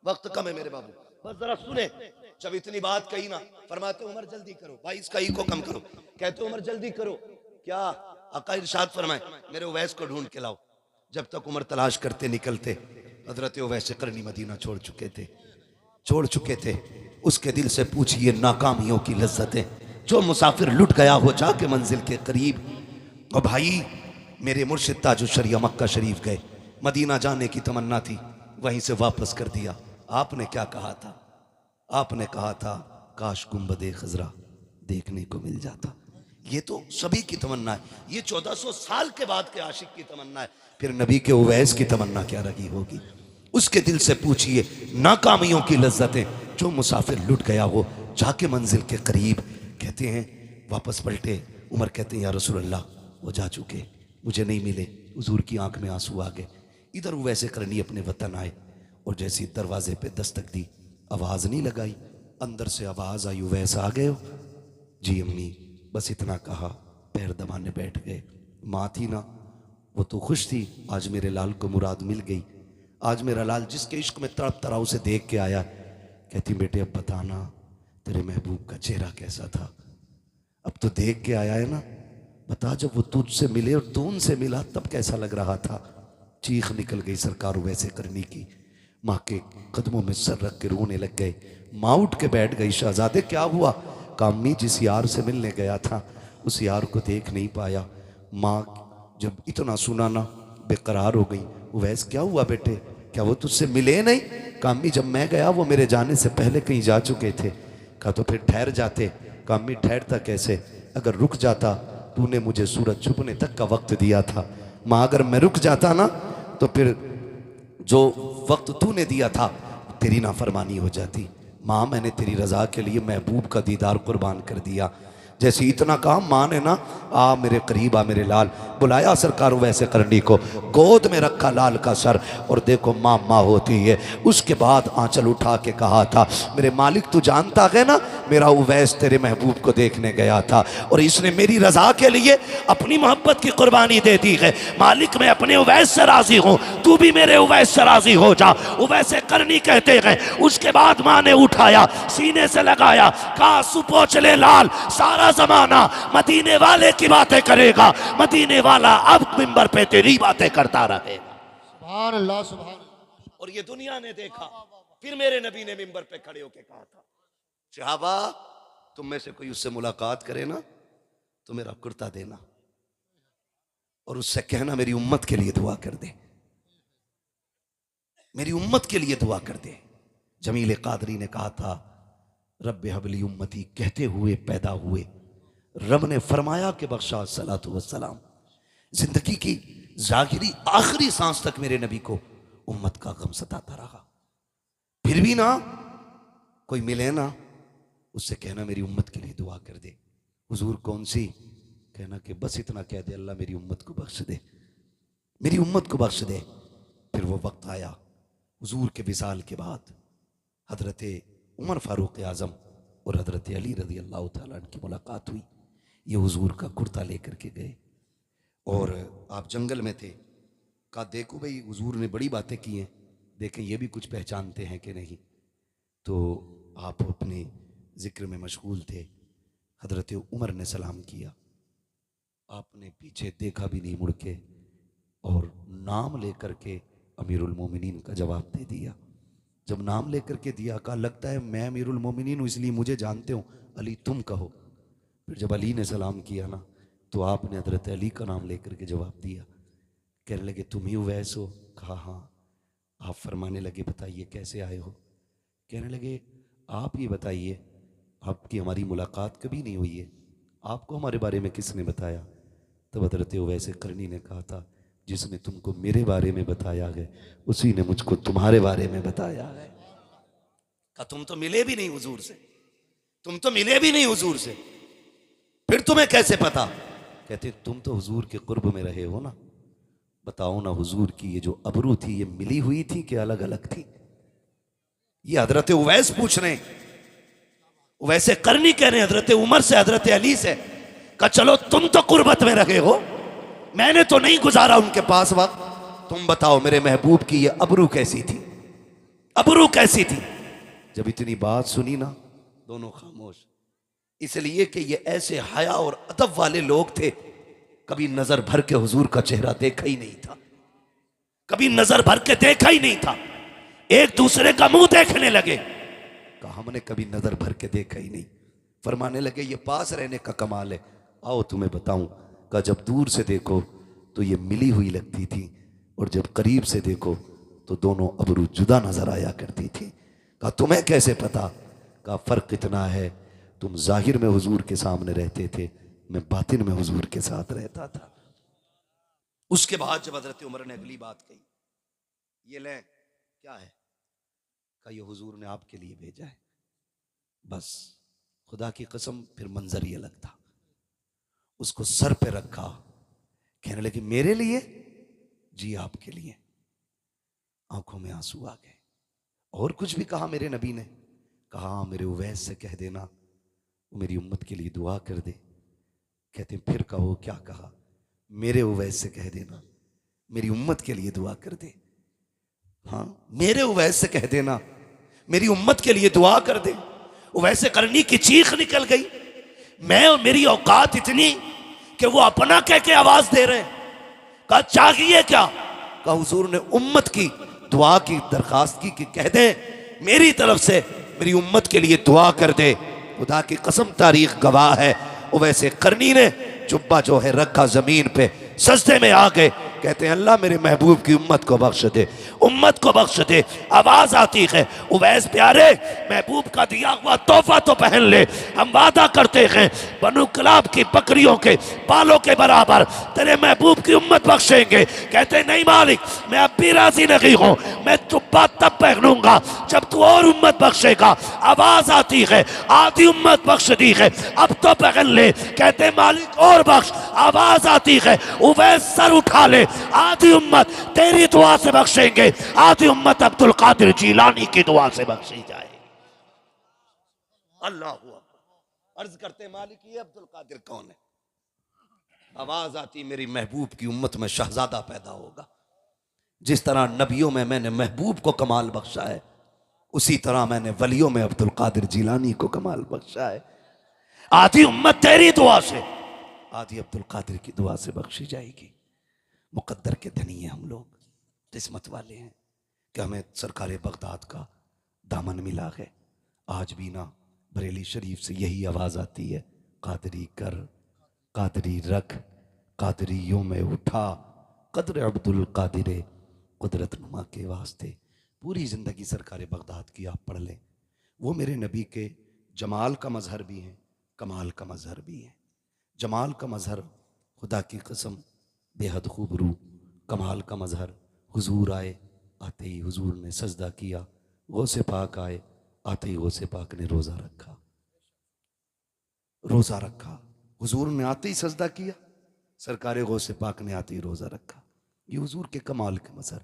वक्त कम है मेरे बाबू, बस जरा सुने। जब इतनी बात कही ना, फरमाते उमर जल्दी करो भाई, इसका ई को कम करो। कहते उमर जल्दी करो, क्या? आका इरशाद फरमाए मेरे उवैस को ढूंढ के लाओ। जब तक उमर तलाश करते निकलते, हजरत उवैस करनी मदीना छोड़ चुके थे। उसके दिल से पूछिए नाकामियों की लज्जतें, जो मुसाफिर लुट गया हो जाके मंजिल के करीब। और भाई मेरे मुर्शिद ताजुश शरिया मक्का शरीफ गए, मदीना जाने की तमन्ना थी, वहीं से वापस कर दिया। आपने क्या कहा था? आपने कहा था काश गुंबदे खजरा देखने को मिल जाता। ये तो सभी की तमन्ना है, ये 1400 साल के बाद के आशिक की तमन्ना है, फिर नबी के उवैस की तमन्ना क्या रही होगी? उसके दिल से पूछिए नाकामियों की लज्जतें, जो मुसाफिर लुट गया हो जाके मंजिल के करीब। कहते हैं वापस पलटे, उमर कहते हैं या रसूल अल्लाह वो जा चुके, मुझे नहीं मिले। हुजूर की आंख में आंसू आ गए। इधर वैसे करनी अपने वतन आए और जैसे दरवाजे पे दस्तक दी, आवाज़ नहीं लगाई, अंदर से आवाज़ आई वैसा आ गए हो? जी अम्मी, बस इतना कहा, पैर दबाने बैठ गए। माँ थी ना, वो तो खुश थी, आज मेरे लाल को मुराद मिल गई, आज मेरा लाल जिसके इश्क में तड़प तड़ा उसे देख के आया। कहती बेटे अब बताना तेरे महबूब का चेहरा कैसा था, अब तो देख के आया है ना, बता जब वो तुझसे मिले और तू उनसे मिला तब कैसा लग रहा था। चीख निकल गई सरकार वैसे करनी की, माँ के कदमों में सर रख के रोने लग गए। माँ उठ के बैठ गई, शहजादे क्या हुआ? कामी जिस यार से मिलने गया था उस यार को देख नहीं पाया। माँ जब इतना सुना ना बेकरार हो गई। वैस क्या हुआ बेटे, क्या वो तुझसे मिले नहीं? कामी जब मैं गया वो मेरे जाने से पहले कहीं जा चुके थे। कहा तो फिर ठहर जाते। कामी ठहरता कैसे, अगर रुक जाता, तूने मुझे सूरज छुपने तक का वक्त दिया था। माँ अगर मैं रुक जाता ना तो फिर जो वक्त तूने दिया था तेरी नाफरमानी हो जाती। माँ मैंने तेरी रजा के लिए महबूब का दीदार कुर्बान कर दिया। जैसे इतना कहा माँ ने ना, आ मेरे करीब आ मेरे लाल, बुलाया सरकार वैसे करनी को, गोद में रखा लाल का सर और देखो माँ माँ होती है। उसके बाद आंचल उठा के कहा था मेरे मालिक तू जानता है ना मेरा उवैस तेरे महबूब को देखने गया था और इसने मेरी रजा के लिए अपनी मोहब्बत की कुर्बानी दे दी है। मालिक मैं अपने उवैस से राजी हूँ, तू भी मेरे उवैस से राजी हो जा। उवैसे करनी कहते हैं। उसके बाद माँ ने उठाया, सीने से लगाया, कहा सुपोच ले लाल, सारा जमाना मदीने वाले की बातें करेगा, मदीने वाला अब मिंबर पे तेरी बातें करता रहेगा। सुभान अल्लाह सुभान अल्लाह। और ये दुनिया ने देखा। फिर मेरे नबी ने मिंबर पे खड़े होकर कहा था सहाबा तुम में से कोई उससे मुलाकात करे ना तो मेरा कुर्ता देना और उससे कहना मेरी उम्मत के लिए दुआ कर दे, मेरी उम्मत के लिए दुआ कर दे। जमील कादरी ने कहा था रब्बे हबली उम्मती कहते हुए पैदा हुए, रब ने फरमाया कि बख्शा सलातु वस्सलाम। जिंदगी की जाहिरी आखिरी सांस तक मेरे नबी को उम्मत का गम सताता रहा। फिर भी ना कोई मिले ना उससे कहना मेरी उम्मत के लिए दुआ कर दे। हुजूर कौन सी? कहना कि बस इतना कह दे अल्लाह मेरी उम्मत को बख्श दे, मेरी उम्मत को बख्श दे। फिर वो वक्त आया हुजूर के विसाल के बाद हजरत उमर फारूक आजम और हजरत अली रजी अल्लाह तआला अन्हु की मुलाकात हुई। ये हुजूर का कुर्ता लेकर के गए और आप जंगल में थे। कहा देखो भाई हुजूर ने बड़ी बातें की हैं, देखें ये भी कुछ पहचानते हैं कि नहीं। तो आप अपने जिक्र में मशगूल थे। हजरत उमर ने सलाम किया, आपने पीछे देखा भी नहीं मुड़ के और नाम लेकर के अमीरुल मोमिनीन का जवाब दे दिया। जब नाम लेकर के दिया कहा लगता है मैं अमीरुल मोमिनीन हूँ इसलिए मुझे जानते हो, अली तुम कहो। फिर जब अली ने सलाम किया ना तो आपने हजरत अली का नाम लेकर के जवाब दिया। कहने लगे तुम ही उवैस हो? कहा हाँ। आप फरमाने लगे बताइए कैसे आए हो। कहने लगे आप ये बताइए, आपकी हमारी मुलाकात कभी नहीं हुई है, आपको हमारे बारे में किसने बताया। तब हज़रत उवैस करनी ने कहा था जिसने तुमको मेरे बारे में बताया है उसी ने मुझको तुम्हारे बारे में बताया है। कहा तुम तो मिले भी नहीं हुजूर से, तुम तो मिले भी नहीं हुजूर से, फिर तुम्हें कैसे पता। कहते तुम तो हुजूर के कुर्ब में रहे हो ना, बताओ ना हुजूर की ये जो अबरू थी ये मिली हुई थी कि अलग अलग थी। ये हजरत उवैस पूछ रहे हैं, वैसे करनी कह रहे हैं हजरत उमर से, हजरत अली से। कहा चलो तुम तो कुर्बत में रहे हो, मैंने तो नहीं गुजारा उनके पास वक्त, तुम बताओ मेरे महबूब की ये अबरू कैसी थी, अबरू कैसी थी। जब इतनी बात सुनी ना दोनों खामोश, इसलिए कि ये ऐसे हया और अदब वाले लोग थे, कभी नजर भर के हुजूर का चेहरा देखा ही नहीं था, कभी नजर भर के देखा ही नहीं था। एक दूसरे का मुंह देखने लगे, कहा हमने कभी नजर भर के देखा ही नहीं। फरमाने लगे ये पास रहने का कमाल है, आओ तुम्हें बताऊं। कहा जब दूर से देखो तो ये मिली हुई लगती थी, और जब करीब से देखो तो दोनों अबरू जुदा नजर आया करती थी। कहा तुम्हें कैसे पता। कहा फर्क इतना है, तुम जाहिर में हुजूर के सामने रहते थे, मैं बातिन में हुजूर के साथ रहता था। उसके बाद जब हजरत उमर ने अगली बात कही, ये ले क्या है, कहा ये हुजूर ने आपके लिए भेजा है। बस खुदा की कसम फिर मंजर ये अलग था, उसको सर पे रखा, कहने लगे मेरे लिए, जी आपके लिए। आंखों में आंसू आ गए। और कुछ भी कहा मेरे नबी ने, कहा मेरे उवैस से कह देना वो मेरी उम्मत के लिए दुआ कर दे। कहते हैं फिर कहो क्या कहा, मेरे उवैस से कह देना मेरी उम्मत के लिए दुआ कर दे। हाँ मेरे उवैस से कह देना मेरी उम्मत के लिए दुआ कर दे। उवैस करनी की चीख निकल गई, मैं और मेरी औकात इतनी कि वो अपना कह के आवाज दे रहे। कहा चाहिए क्या। कहा हुजूर ने उम्मत की दुआ की दरखास्त की कि कह दे मेरी तरफ से मेरी उम्मत के लिए दुआ कर दे। खुदा की कसम तारीख गवाह है, उवैस करनी ने जुब्बा जो है रखा जमीन पे, सजदे में आ गए, कहते हैं अल्लाह मेरे महबूब की उम्मत को बख्श दे, उम्मत को बख्श दे। आवाज आती है उवैस प्यारे महबूब का दिया हुआ तोहफा तो पहन ले, हम वादा करते हैं बनु कलाब की बकरियों के बालों के बराबर तेरे महबूब की उम्मत बख्शेंगे। कहते नहीं मालिक मैं अब भी राजी नहीं हूं, मैं जुब्बा तब पहनूंगा जब तू और उम्मत बख्शेगा। आवाज आती है आधी उम्मत बख्श दी है, अब तो पहन ले। कहते मालिक और बख्श। आवाज आती है उवैस सर उठा ले, आधी उम्मत तेरी दुआ से बख्शेंगे, आधी उम्मत अब्दुल कादिर जीलानी की दुआ से बख्शी जाएगी। अल्लाह अर्ज करते मालिक ये अब्दुल कादिर कौन है। आवाज आती मेरी महबूब की उम्मत में शहजादा पैदा होगा। जिस तरह नबियों में मैंने महबूब को कमाल बख्शा है, उसी तरह मैंने वलियों में अब्दुल कादिर जीलानी को कमाल बख्शा है। आधी उम्मत तेरी दुआ से, आधी अब्दुल कादिर की दुआ से बख्शी जाएगी। मुकद्दर के धनी हैं हम लोग, किस्मत वाले हैं कि हमें सरकार बगदाद का दामन मिला है। आज भी ना बरेली शरीफ से यही आवाज आती है, कादरी कर कादरी रख कादरियों में उठा, कदर अब्दुल कादिर कुदरत नुमा के वास्ते। पूरी जिंदगी सरकार बगदाद की आप पढ़ लें, वो मेरे नबी के जमाल का मजहर भी हैं, कमाल का मजहर भी है। जमाल का मजहर खुदा की कसम बेहद खूब रू, कमाल का मजहर हुजूर आए, आते ही हुजूर ने सजदा किया, गौसे पाक आए, आते ही गौसे पाक ने रोज़ा रखा, रोज़ा रखा। हुजूर ने आते ही सजदा किया, सरकार गौसे पाक ने आते ही रोज़ा रखा। ये हुजूर के कमाल के मजहर।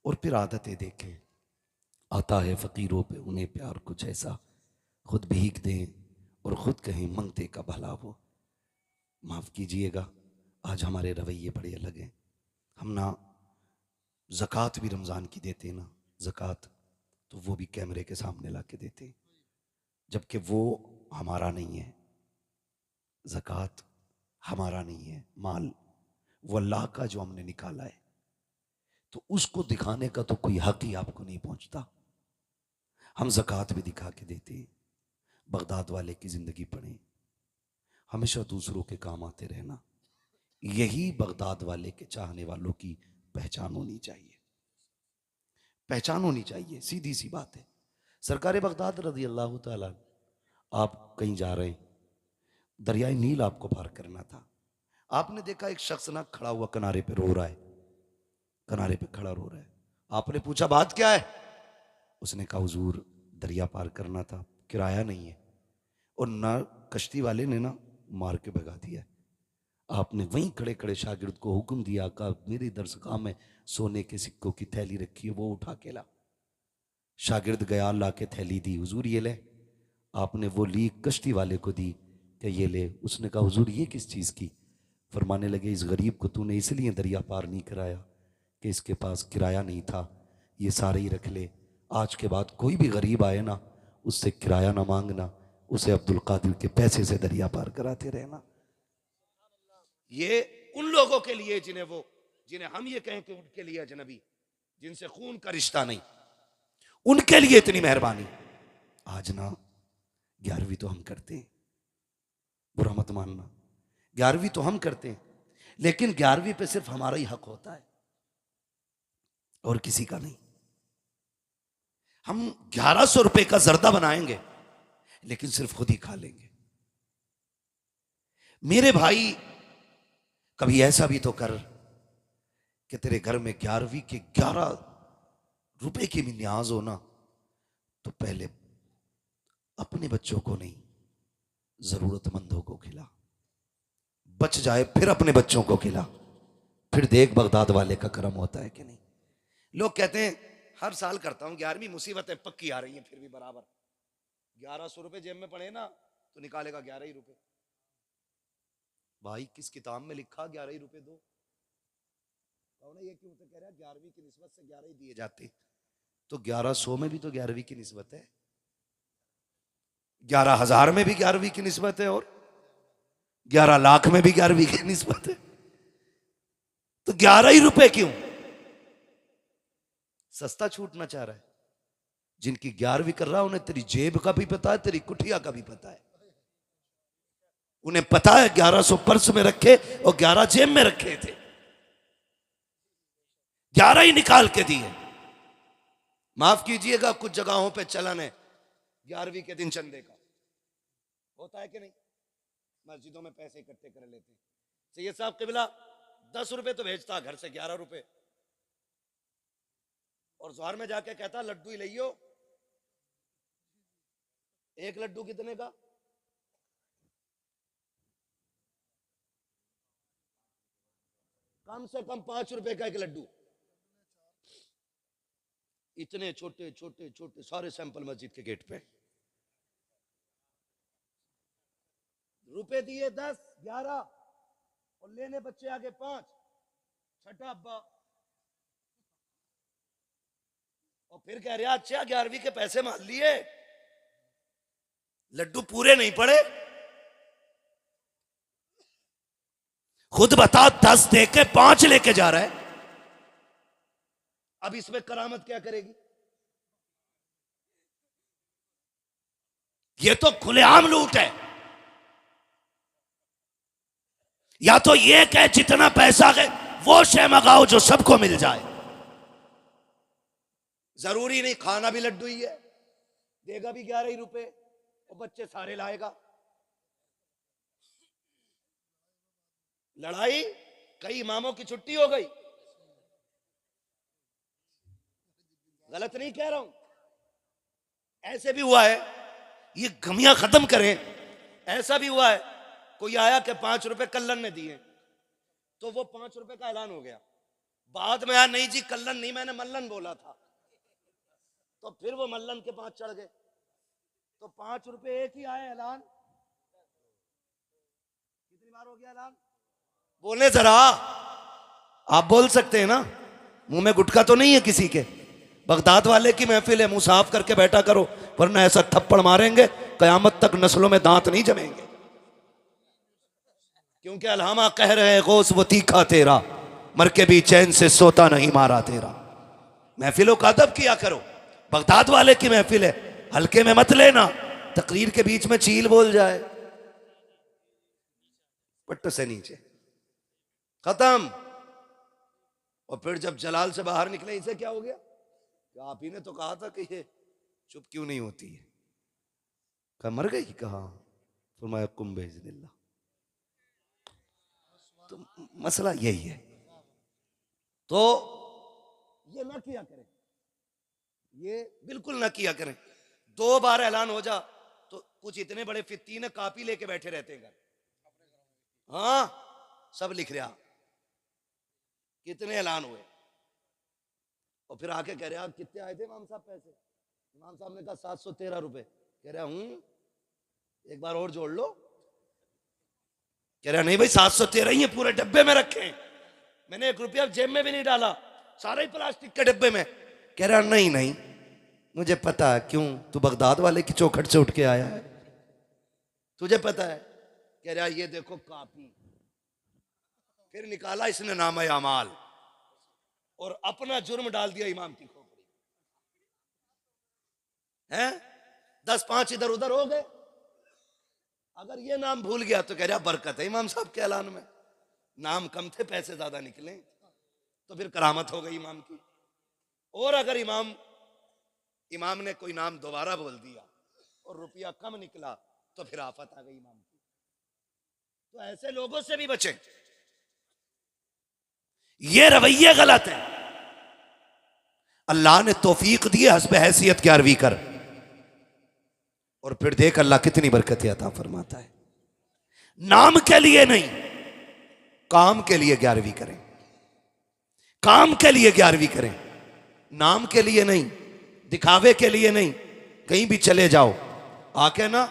और फिर आदतें देखें, आता है फ़कीरों पे उन्हें प्यार कुछ ऐसा, खुद भीख दें और ख़ुद कहें मंगते का भला वो। माफ़ कीजिएगा आज हमारे रवैये बड़े अलग हैं। हम ना ज़कात भी रमज़ान की देते ना, ज़कात तो वो भी कैमरे के सामने ला के देते, जबकि वो हमारा नहीं है। ज़कात हमारा नहीं है, माल वो अल्लाह का जो हमने निकाला है, तो उसको दिखाने का तो कोई हक ही आपको नहीं पहुंचता। हम ज़कात भी दिखा के देते हैं। बगदाद वाले की ज़िंदगी पढ़ें, हमेशा दूसरों के काम आते रहना, यही बगदाद वाले के चाहने वालों की पहचान होनी चाहिए। पहचान होनी चाहिए, सीधी सी बात है। सरकार बगदाद रज़ी अल्लाह ताला, आप कहीं जा रहे हैं, दरियाए नील आपको पार करना था, आपने देखा एक शख्स ना खड़ा हुआ किनारे पे रो रहा है, किनारे पे खड़ा रो रहा है। आपने पूछा बात क्या है? उसने कहा हुजूर दरिया पार करना था, किराया नहीं है, और ना कश्ती वाले ने ना मार के भगा दिया। आपने वहीं खड़े खड़े शागिर्द को हुक्म दिया, कहा मेरे दरसगाह में सोने के सिक्कों की थैली रखी है, वो उठा के ला। शागिर्द गया, ला के थैली दी, हुजूर ये ले। आपने वो ली, कश्ती वाले को दी कि ये ले। उसने कहा हुजूर ये किस चीज़ की? फरमाने लगे इस गरीब को तूने इसलिए दरिया पार नहीं कराया कि इसके पास किराया नहीं था, ये सारे ही रख ले। आज के बाद कोई भी गरीब आए ना, उससे किराया ना मांगना, उसे अब्दुल कादिर के पैसे से दरिया पार कराते रहना। ये उन लोगों के लिए जिन्हें हम ये कहें कि उनके लिए अजनबी, जिनसे खून का रिश्ता नहीं, उनके लिए इतनी मेहरबानी। आज ना 11वीं तो हम करते हैं, बुरा मत मानना, 11वीं तो हम करते हैं, लेकिन 11वीं पे सिर्फ हमारा ही हक होता है और किसी का नहीं। हम 1100 रुपए का जर्दा बनाएंगे लेकिन सिर्फ खुद ही खा लेंगे। मेरे भाई कभी ऐसा भी तो कर कि तेरे घर में 11वीं के 11 रुपए की भी न्याज हो ना, तो पहले अपने बच्चों को नहीं, जरूरतमंदों को खिला, बच जाए फिर अपने बच्चों को खिला, फिर देख बगदाद वाले का करम होता है कि नहीं। लोग कहते हैं हर साल करता हूं 11वीं, मुसीबतें पक्की आ रही हैं फिर भी बराबर 1100 रुपए जेब में पड़े ना तो निकालेगा 11 ही रुपए। भाई किस किताब में लिखा 11 ही रुपए दो? ये क्यों तो कह रहा है 11वीं की निस्बत से 11 ही दिए जाते, तो 1100 में भी तो 11वीं की निस्बत है, 11,000 में भी 11वीं की निस्बत है, और 11 लाख में भी 11वीं की निस्बत है, तो 11 ही रुपए क्यों? सस्ता छूटना चाह रहा है। जिनकी 11वीं कर रहा है उन्हें तेरी जेब का भी पता है, तेरी कुठिया का भी पता है। उन्हें पता है 1100 पर्स में रखे और 11 जेब में रखे थे, 11 ही निकाल के दिए। माफ कीजिएगा कुछ जगहों पे चलन है 11वीं के दिन चंदे का, होता है कि नहीं? मस्जिदों में पैसे इकट्ठे कर लेते हैं। सैयद साहब किबला 10 रुपए तो भेजता घर से, 11 रुपए, और जोहर में जाके कहता लड्डू ही लियो। एक लड्डू कितने का? कम से कम 5 रुपए का एक लड्डू। इतने छोटे छोटे छोटे सारे सैंपल मस्जिद के गेट पे। रुपए दिए 10 11 और लेने बच्चे आगे 5, छठा अब्बा, और फिर कह रहे अच्छा 11वीं के पैसे मान लिए, लड्डू पूरे नहीं पड़े। खुद बता 10 दे के 5 लेके जा रहा है, अब इसमें करामत क्या करेगी? ये तो खुलेआम लूट है। या तो ये कहे जितना पैसा है वो शे मंगाओ जो सबको मिल जाए। जरूरी नहीं खाना भी लड्डू ही है, देगा भी 11 ही रुपए और बच्चे सारे लाएगा। लड़ाई कई इमामों की छुट्टी हो गई, गलत नहीं कह रहा हूं, ऐसे भी हुआ है। ये गमियां खत्म करें। ऐसा भी हुआ है कोई आया कि 5 रुपए कल्लन ने दिए, तो वो 5 रुपए का ऐलान हो गया, बाद में आया नहीं जी कल्लन नहीं मैंने मल्लन बोला था, तो फिर वो मल्लन के 5 चढ़ गए, तो 5 रुपए एक ही आया ऐलान। कितनी बार हो गया ऐलान? बोले जरा, आप बोल सकते हैं ना, मुंह में गुटखा तो नहीं है किसी के। बगदाद वाले की महफिल है, मुंह साफ करके बैठा करो, वरना ऐसा थप्पड़ मारेंगे कयामत तक नस्लों में दांत नहीं जमेंगे। क्योंकि अलहामा कह रहे गौस वो तीखा तेरा, मर के भी चैन से सोता नहीं मारा तेरा। महफिलों का अदब किया करो। बगदाद वाले की महफिल है, हल्के में मत लेना, तकरीर के बीच में चील बोल जाए, पट्ट से नीचे खत्म। और फिर जब जलाल से बाहर निकले, इसे क्या हो गया? क्या आप ही ने तो कहा था कि ये चुप क्यों नहीं होती है? कहा मर गई? कहा फरमाया कुम बेइज़्निल्लाह। तो मसला यही है। तो ये ना किया करें, ये बिल्कुल ना किया करें। 2 बार ऐलान हो जा तो कुछ इतने बड़े फित्ती ने कापी लेके बैठे रहते हैं घर। हाँ, सब लिख रहा कितने ऐलान हुए, और फिर आके कह रहे आप कितने आए थे इमाम साहब पैसे? इमाम साहब ने कहा 713 रुपए। कह रहा एक बार और जोड़ लो। कह रहा नहीं भाई 713 ही है, पूरे डब्बे में रखे हैं, मैंने 1 रुपया जेब में भी नहीं डाला, सारे ही प्लास्टिक के डब्बे में। कह रहा नहीं नहीं मुझे पता है, क्यों? तू बगदाद वाले की चौखट से उठ के आया है, तुझे पता है। कह रहा ये देखो कापी। फिर निकाला इसने नामा अमाल और अपना जुर्म डाल दिया इमाम की खोपड़ी है। 10-5 इधर उधर हो गए। अगर ये नाम भूल गया तो कह रहा बरकत है इमाम साहब के ऐलान में, नाम कम थे पैसे ज्यादा निकले, तो फिर करामत हो गई इमाम की। और अगर इमाम ने कोई नाम दोबारा बोल दिया और रुपया कम निकला तो फिर आफत आ गई इमाम की। तो ऐसे लोगों से भी बचें, ये रवैये गलत है। अल्लाह ने तौफीक दी हस्ब हैसियत 11वीं कर, और फिर देख अल्लाह कितनी बरकतें अता फरमाता है। नाम के लिए नहीं, काम के लिए 11वीं करें, काम के लिए 11वीं करें, नाम के लिए नहीं, दिखावे के लिए नहीं। कहीं भी चले जाओ, आके ना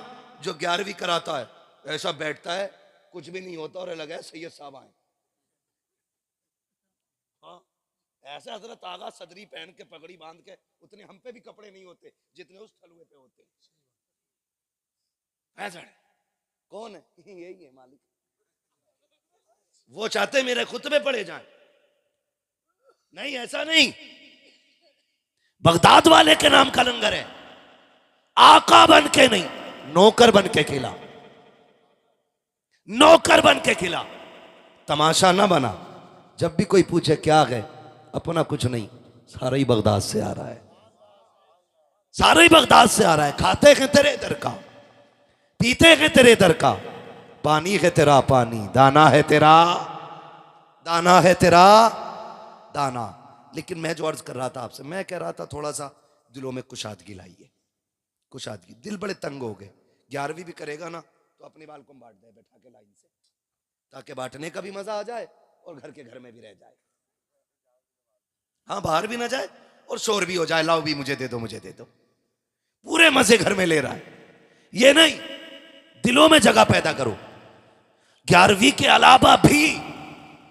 जो 11वीं कराता है ऐसा बैठता है, कुछ भी नहीं होता और लगा है सैयद साहब आए। हाँ, ऐसे हजरत आगा सदरी पहन के पगड़ी बांध के, उतने हम पे भी कपड़े नहीं होते जितने उस थलुए पे होते। ऐसा कौन है? यही है मालिक। वो चाहते मेरे खुतबे पढ़े जाएं, नहीं ऐसा नहीं। बगदाद वाले के नाम का लंगर है, आका बन के नहीं, नौकर बन के खिला, नौकर बन के खिला, तमाशा ना बना। जब भी कोई पूछे क्या गए, अपना कुछ नहीं, सारा ही बगदाद से आ रहा है, सारा ही बगदाद से आ रहा है। खाते हैं तेरे दर का, पीते हैं तेरे दर का, पानी है तेरा पानी, दाना है तेरा दाना, है तेरा दाना। लेकिन मैं जो अर्ज कर रहा था आपसे, मैं कह रहा था थोड़ा सा दिलों में कुशादगी लाइए, कुशादगी। दिल बड़े तंग हो गए। 11वीं भी करेगा ना तो अपनी बाल को बांट दे बैठा के लाइन से, ताकि बांटने का भी मजा आ जाए और घर के घर में भी रह जाए। हाँ, बाहर भी ना जाए और शोर भी हो जाए, लाओ भी मुझे दे दो, मुझे दे दो, पूरे मजे घर में ले रहा है। ये नहीं, दिलों में जगह पैदा करो। 11वीं के अलावा भी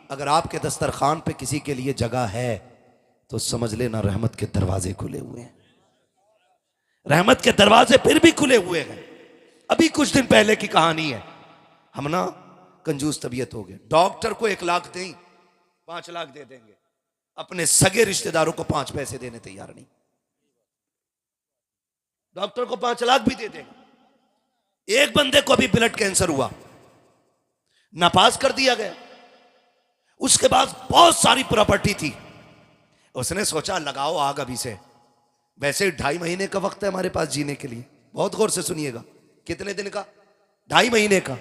अगर आपके दस्तरखान पे किसी के लिए जगह है तो समझ लेना रहमत के दरवाजे खुले हुए हैं, रहमत के दरवाजे फिर भी खुले हुए हैं। अभी कुछ दिन पहले की कहानी है, हम ना कंजूस तबीयत हो गए। डॉक्टर को 1 लाख दें, 5 लाख दे देंगे, अपने सगे रिश्तेदारों को 5 पैसे देने तैयार नहीं। डॉक्टर को 5 लाख भी दे देंगे। एक बंदे को अभी ब्लड कैंसर हुआ, नापास कर दिया गया। उसके बाद बहुत सारी प्रॉपर्टी थी, उसने सोचा लगाओ आग अभी से। वैसे 2.5 महीने का वक्त है हमारे पास जीने के लिए, बहुत गौर से सुनिएगा। कितने दिन का? 2.5 महीने का।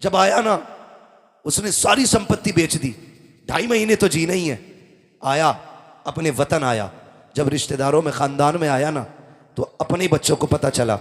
जब आया ना, उसने सारी संपत्ति बेच दी, 2.5 महीने तो जीना ही है। आया अपने वतन आया, जब रिश्तेदारों में खानदान में आया ना, तो अपने बच्चों को पता चला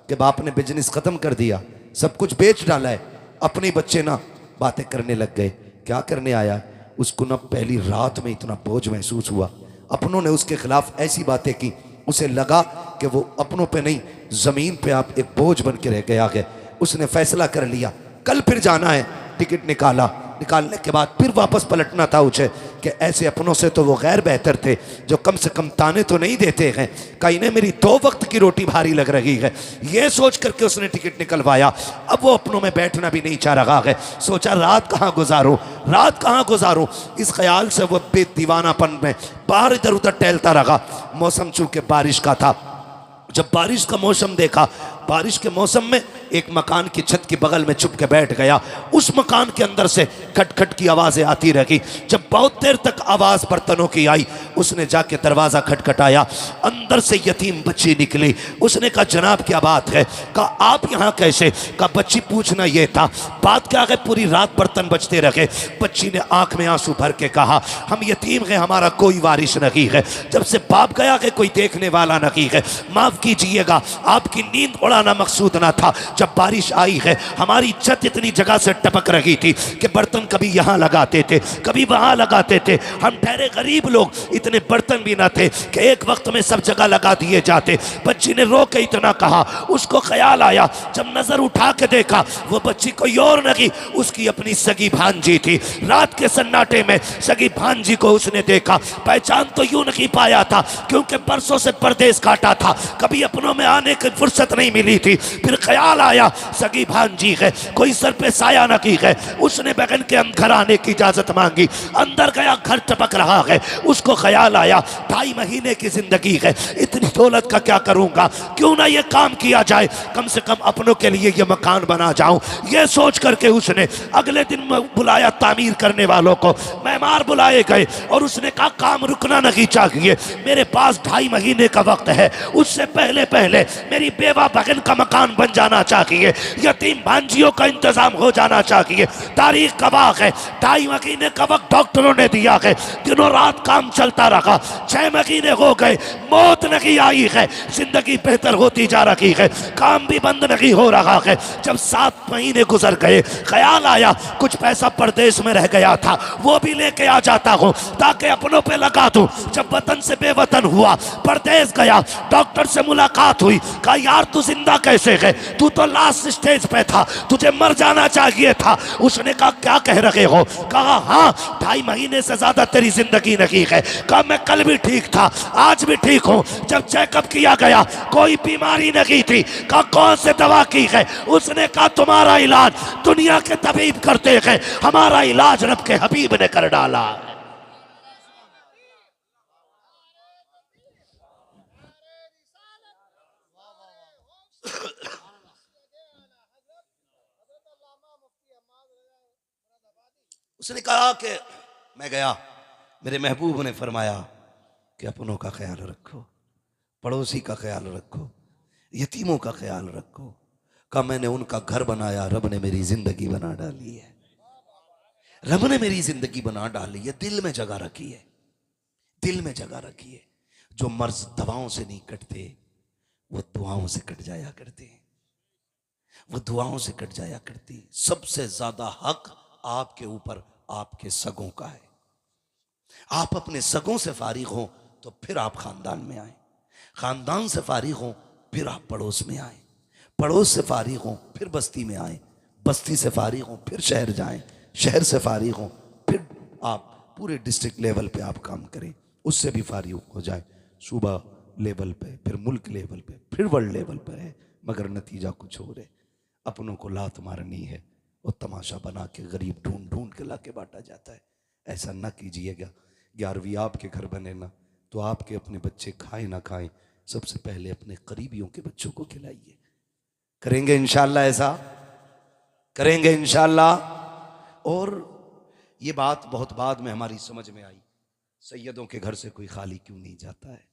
कि बाप ने बिजनेस खत्म कर दिया, सब कुछ बेच डाला है। अपने बच्चे ना बातें करने लग गए, क्या करने आया? उसको ना पहली रात में इतना बोझ महसूस हुआ, अपनों ने उसके खिलाफ ऐसी बातें की, उसे लगा कि वो अपनों पे नहीं जमीन पे आप एक बोझ बन के रह गया है। उसने फैसला कर लिया कल फिर जाना है। टिकट निकाला, निकालने के बाद फिर वापस पलटना था उसे कि ऐसे अपनों से तो वो गैर बेहतर थे जो कम से कम ताने तो नहीं देते हैं, कहीं ने मेरी 2 वक्त की रोटी भारी लग रही है। ये सोच करके उसने टिकट निकलवाया। अब वो अपनों में बैठना भी नहीं चाह रहा है, सोचा रात कहाँ गुजारूं, रात कहाँ गुजारूं। इस ख्याल से वो बेदीवानापन में बाहर इधर उधर टहलता रहा। मौसम चूंकि बारिश का था, जब बारिश का मौसम देखा, बारिश के मौसम में एक मकान की छत के बगल में छुप के बैठ गया। उस मकान के अंदर से खटखट की आवाज़ें आती रही। जब बहुत देर तक आवाज़ बर्तनों की आई, उसने जाके दरवाज़ा खटखटाया। अंदर से यतीम बच्ची निकली। उसने कहा जनाब क्या बात है? कहा आप यहाँ कैसे? कहा बच्ची पूछना ये था, बात क्या है पूरी रात बर्तन बजते रहे। बच्ची ने आंख में आंसू भर के कहा हम यतीम हैं, हमारा कोई वारिस नहीं है, जब से बाप गया है कोई देखने वाला नहीं है, माफ़ कीजिएगा आपकी नींद उड़ाना मकसूद ना था। जब बारिश आई है हमारी छत इतनी जगह से टपक रही थी कि बर्तन कभी यहाँ लगाते थे कभी वहाँ लगाते थे। हम ठहरे गरीब लोग, इतने बर्तन भी ना थे कि एक वक्त में सब जगह लगा दिए जाते। बच्ची ने रो के इतना कहा, उसको ख्याल आया, जब नजर उठा के देखा वो बच्ची कोई और नहीं, उसकी अपनी सगी भांजी थी। रात के सन्नाटे में सगी भांजी को उसने देखा, पहचान तो यूं नहीं पाया था क्योंकि बरसों से परदेश काटा था, कभी अपनों में आने की फुर्सत नहीं मिली थी। फिर ख्याल आया सगी भांजी है, कोई सर पे साया न की है। उसने बगन के घर आने की इजाजत मांगी, अंदर गया, घर टपक रहा है। उसको ख्याल आया 2.5 महीने की जिंदगी है, इतनी दौलत का क्या करूंगा, क्यों ना ये काम किया जाए, कम से कम अपनों के लिए ये मकान बना जाऊं। ये सोच करके उसने अगले दिन बुलाया तामीर करने वालों को, मेहमान बुलाए गए और उसने कहा काम रुकना नहीं चाहिए, मेरे पास 2.5 महीने का वक्त है, उससे पहले पहले मेरी बेवा बहन का मकान बन जाना चाहिए, यतीम भांजियों का इंतजाम हो जाना चाहिए। तारीख गवाह है 2.5 महीने का वक्त डॉक्टरों ने दिया है, दिनों रात काम चलता रहा, 6 महीने हो गए, मौत नहीं आई है, जिंदगी बेहतर होती जा रही है, काम भी बंद नहीं हो रहा है। जब 7 महीने गुजर गए, ख्याल आया कुछ पैसा परदेश में रह गया था वो भी लेके आ जाता हूँ ताकि अपनों पे लगा दूं। जब वतन से बेवतन हुआ, परदेश गया, डॉक्टर से मुलाकात हुई, कहा यार तू जिंदा कैसे है, तू तो लास्ट स्टेज पे था, तुझे मर जाना चाहिए था। उसने कहा क्या कह रहे हो? कहा हाँ 2.5 महीने से ज्यादा तेरी जिंदगी नहीं है। कहा मैं कल भी ठीक था, आज भी ठीक हूँ। जब चेकअप किया गया कोई बीमारी नहीं थी। कहा कौन से दवा की है? उसने कहा तुम्हारा इलाज दुनिया के तबीब करते हैं, हमारा इलाज रब के हबीब ने कर डाला। उसने कहा कि मैं गया, मेरे महबूब ने फरमाया कि अपनों का ख्याल रखो, पड़ोसी का ख्याल रखो, यतीमों का ख्याल रखो। कहा मैंने उनका घर बनाया, रब ने मेरी जिंदगी बना डाली है, रब ने मेरी जिंदगी बना डाली है, दिल में जगह रखी है, दिल में जगह रखी है। जो मर्ज दवाओं से नहीं कटते वो दुआओं से कट जाया करते हैं, वो दुआओं से कट जाया करती। सबसे ज्यादा हक आपके ऊपर आपके सगों का है। आप अपने सगों से फारिग हो तो फिर आप खानदान में आए, खानदान से फारिग हो फिर आप पड़ोस में आए, पड़ोस से फारिग हो फिर बस्ती में आए, बस्ती से फारिग हो फिर शहर जाएं, शहर से फारिग हो फिर आप पूरे डिस्ट्रिक्ट लेवल पे आप काम करें, उससे भी फारिग हो जाए, सूबा लेवल पे, फिर मुल्क लेवल पे, फिर वर्ल्ड लेवल पे है। मगर नतीजा कुछ और है, अपनों को लात मारनी है और तमाशा बना के गरीब ढूंढ ढूंढ के ला के बांटा जाता है। ऐसा ना कीजिएगा। 11वीं आपके घर बने ना तो आपके अपने बच्चे खाएं ना खाएं, सबसे पहले अपने करीबियों के बच्चों को खिलाइए। करेंगे इंशाल्लाह, ऐसा करेंगे इंशाल्लाह। और ये बात बहुत बाद में हमारी समझ में आई, सैयदों के घर से कोई खाली क्यों नहीं जाता है।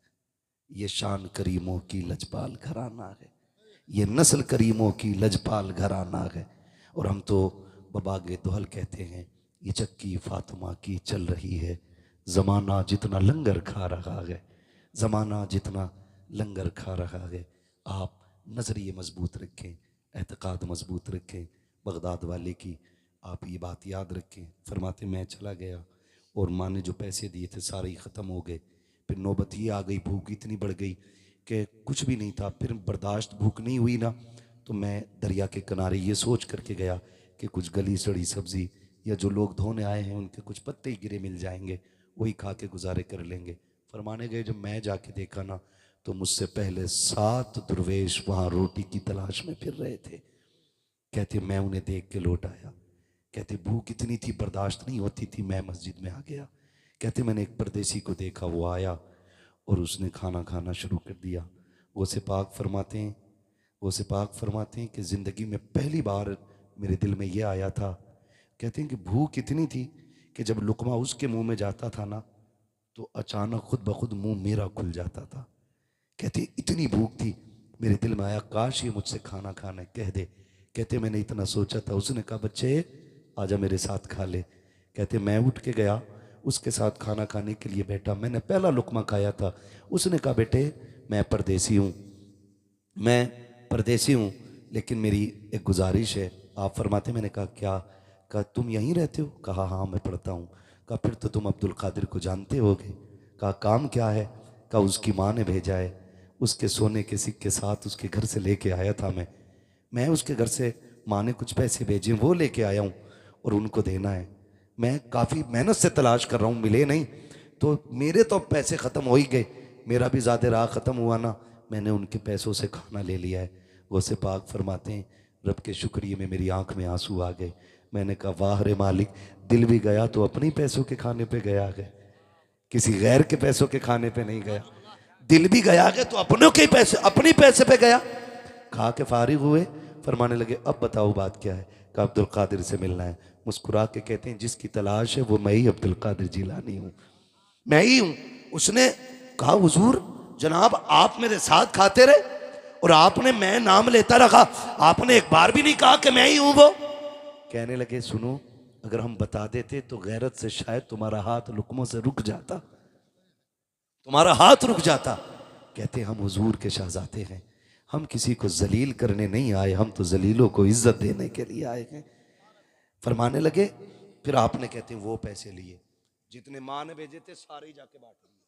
ये शान करीमों की लजपाल घराना है, ये नस्ल करीमों की लजपाल घराना है। और हम तो बबागे दोहल कहते हैं, ये चक्की फातिमा की चल रही है, ज़माना जितना लंगर खा रहा है, ज़माना जितना लंगर खा रहा है। आप नज़रिए मजबूत रखें, एतक़ाद मजबूत रखें। बगदाद वाले की आप ये बात याद रखें, फरमाते मैं चला गया और माँ ने जो पैसे दिए थे सारे ही ख़त्म हो गए। फिर नौबत ये आ गई, भूख इतनी बढ़ गई कि कुछ भी नहीं था, फिर बर्दाश्त भूख नहीं हुई ना, तो मैं दरिया के किनारे ये सोच करके गया कि कुछ गली सड़ी सब्ज़ी या जो लोग धोने आए हैं उनके कुछ पत्ते ही गिरे मिल जाएंगे, वही खा के गुजारे कर लेंगे। फरमाने गए, जब मैं जाके देखा ना तो मुझसे पहले 7 दुर्वेश वहाँ रोटी की तलाश में फिर रहे थे। कहते मैं उन्हें देख के लौट आया, कहते भूख इतनी थी बर्दाश्त नहीं होती थी, मैं मस्जिद में आ गया। कहते मैंने एक परदेसी को देखा, वो आया और उसने खाना खाना शुरू कर दिया। वो से पाक फरमाते हैं, गौसे पाक फरमाते हैं कि ज़िंदगी में पहली बार मेरे दिल में ये आया था, कहते हैं कि भूख इतनी थी कि जब लुकमा उसके मुंह में जाता था ना तो अचानक खुद ब खुद मुंह मेरा खुल जाता था। कहते इतनी भूख थी, मेरे दिल में आया काश ये मुझसे खाना खाने कह दे। कहते मैंने इतना सोचा था। उसने कहा बच्चे आजा मेरे साथ खा ले। कहते मैं उठ के गया, उसके साथ खाना खाने के लिए बैठा। मैंने पहला लुकमा खाया था। उसने कहा बेटे मैं परदेसी हूँ, मैं परदेसी हूँ, लेकिन मेरी एक गुजारिश है। आप फरमाते। मैंने कहा क्या? कहा तुम यहीं रहते हो? कहा हाँ मैं पढ़ता हूँ। कहा फिर तो तुम अब्दुल कादिर को जानते होगे। कहा काम क्या है? कहा उसकी माँ ने भेजा है, उसके सोने के सिक्के साथ उसके घर से लेके आया था मैं उसके घर से माँ ने कुछ पैसे भेजे, वो लेके आया हूँ और उनको देना है। मैं काफ़ी मेहनत से तलाश कर रहा हूँ, मिले नहीं, तो मेरे तो पैसे ख़त्म हो ही गए, मेरा भी ज़्यादा राह ख़त्म हुआ ना, मैंने उनके पैसों से खाना ले लिया है। गौसे पाक फरमाते हैं रब के शुक्रिया में मेरी आंख में आंसू आ गए। मैंने कहा वाह रे मालिक, दिल भी गया तो अपनी पैसों के खाने पे गया है, किसी गैर के पैसों के खाने पे नहीं गया। दिल भी गया है तो अपनों के पैसे, अपनी पैसे पे गया। खा के फारिग हुए, फरमाने लगे अब बताओ बात क्या है? कहा अब्दुल कादिर से मिलना है। मुस्कुरा के कहते हैं जिसकी तलाश है वो मैं ही अब्दुल कादिर जिलानी हूँ, मैं ही हूँ। उसने कहा हुजूर जनाब आप मेरे साथ खाते रहे और आपने मैं नाम लेता रखा, आपने एक बार भी नहीं कहा कि मैं ही हूँ वो। कहने लगे सुनो, अगर हम बता देते तो गैरत से शायद तुम्हारा हाथ लुकमों से रुक जाता, तुम्हारा हाथ रुक जाता। कहते हम हुजूर के शहजादे हैं, हम किसी को जलील करने नहीं आए, हम तो जलीलों को इज्जत देने के लिए आए हैं। फरमाने लगे फिर आपने कहते हैं वो पैसे लिए जितने माँ ने भेजे थे सारे ही जाके बांट दिए,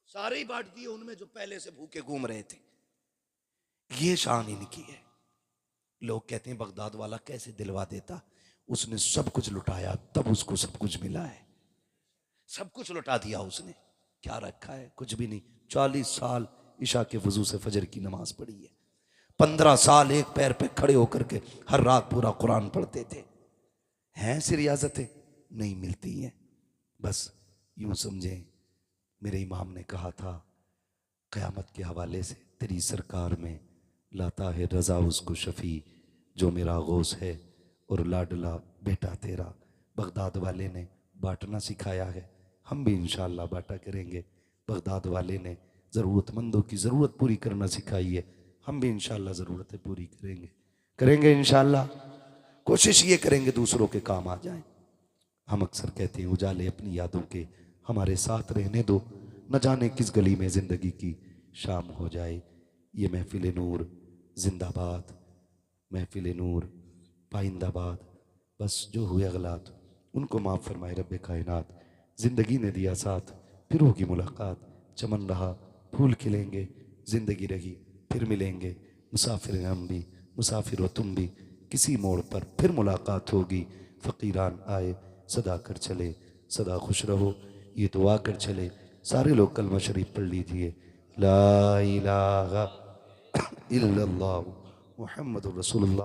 सारे ही बांट दिए उनमें जो पहले से भूखे घूम रहे थे। ये शान इनकी है। लोग कहते हैं बगदाद वाला कैसे दिलवा देता, उसने सब कुछ लुटाया तब उसको सब कुछ मिला है, सब कुछ लुटा दिया उसने, क्या रखा है? कुछ भी नहीं। 40 साल इशा के वजू से फजर की नमाज पढ़ी है, 15 साल एक पैर पे खड़े होकर के हर रात पूरा कुरान पढ़ते थे। हैं ऐसी रियाजतें नहीं मिलती हैं। बस यूं समझें मेरे इमाम ने कहा था क़यामत के हवाले से तेरी सरकार में लाता है रज़ा उसको शफ़ी जो मेरा गौस है और लाडला बेटा तेरा। बगदाद वाले ने बांटना सिखाया है, हम भी इंशाअल्लाह बांटा करेंगे। बगदाद वाले ने ज़रूरतमंदों की ज़रूरत पूरी करना सिखाई है, हम भी इंशाअल्लाह ज़रूरतें पूरी करेंगे इंशाअल्लाह। कोशिश ये करेंगे दूसरों के काम आ जाएं। हम अक्सर कहते हैं उजाले अपनी यादों के हमारे साथ रहने दो, न जाने किस गली में ज़िंदगी की शाम हो जाए। ये महफिल नूर जिंदाबाद, महफिल नूर पाइंदाबाद। बस जो हुए अगलात उनको माफ़ फरमाए रब्बे कायनात। ज़िंदगी ने दिया साथ फिर होगी मुलाकात, चमन रहा फूल खिलेंगे, ज़िंदगी रही फिर मिलेंगे। मुसाफिर हैं हम भी, मुसाफिर हो तुम भी, किसी मोड़ पर फिर मुलाकात होगी। फ़कीरान आए सदा कर चले, सदा खुश रहो ये दुआ कर चले। सारे लोग कलमा शरीफ पढ़ लीजिए, ला इलाहा इल्लल्लाह मुहम्मदुर रसूलुल्लाह।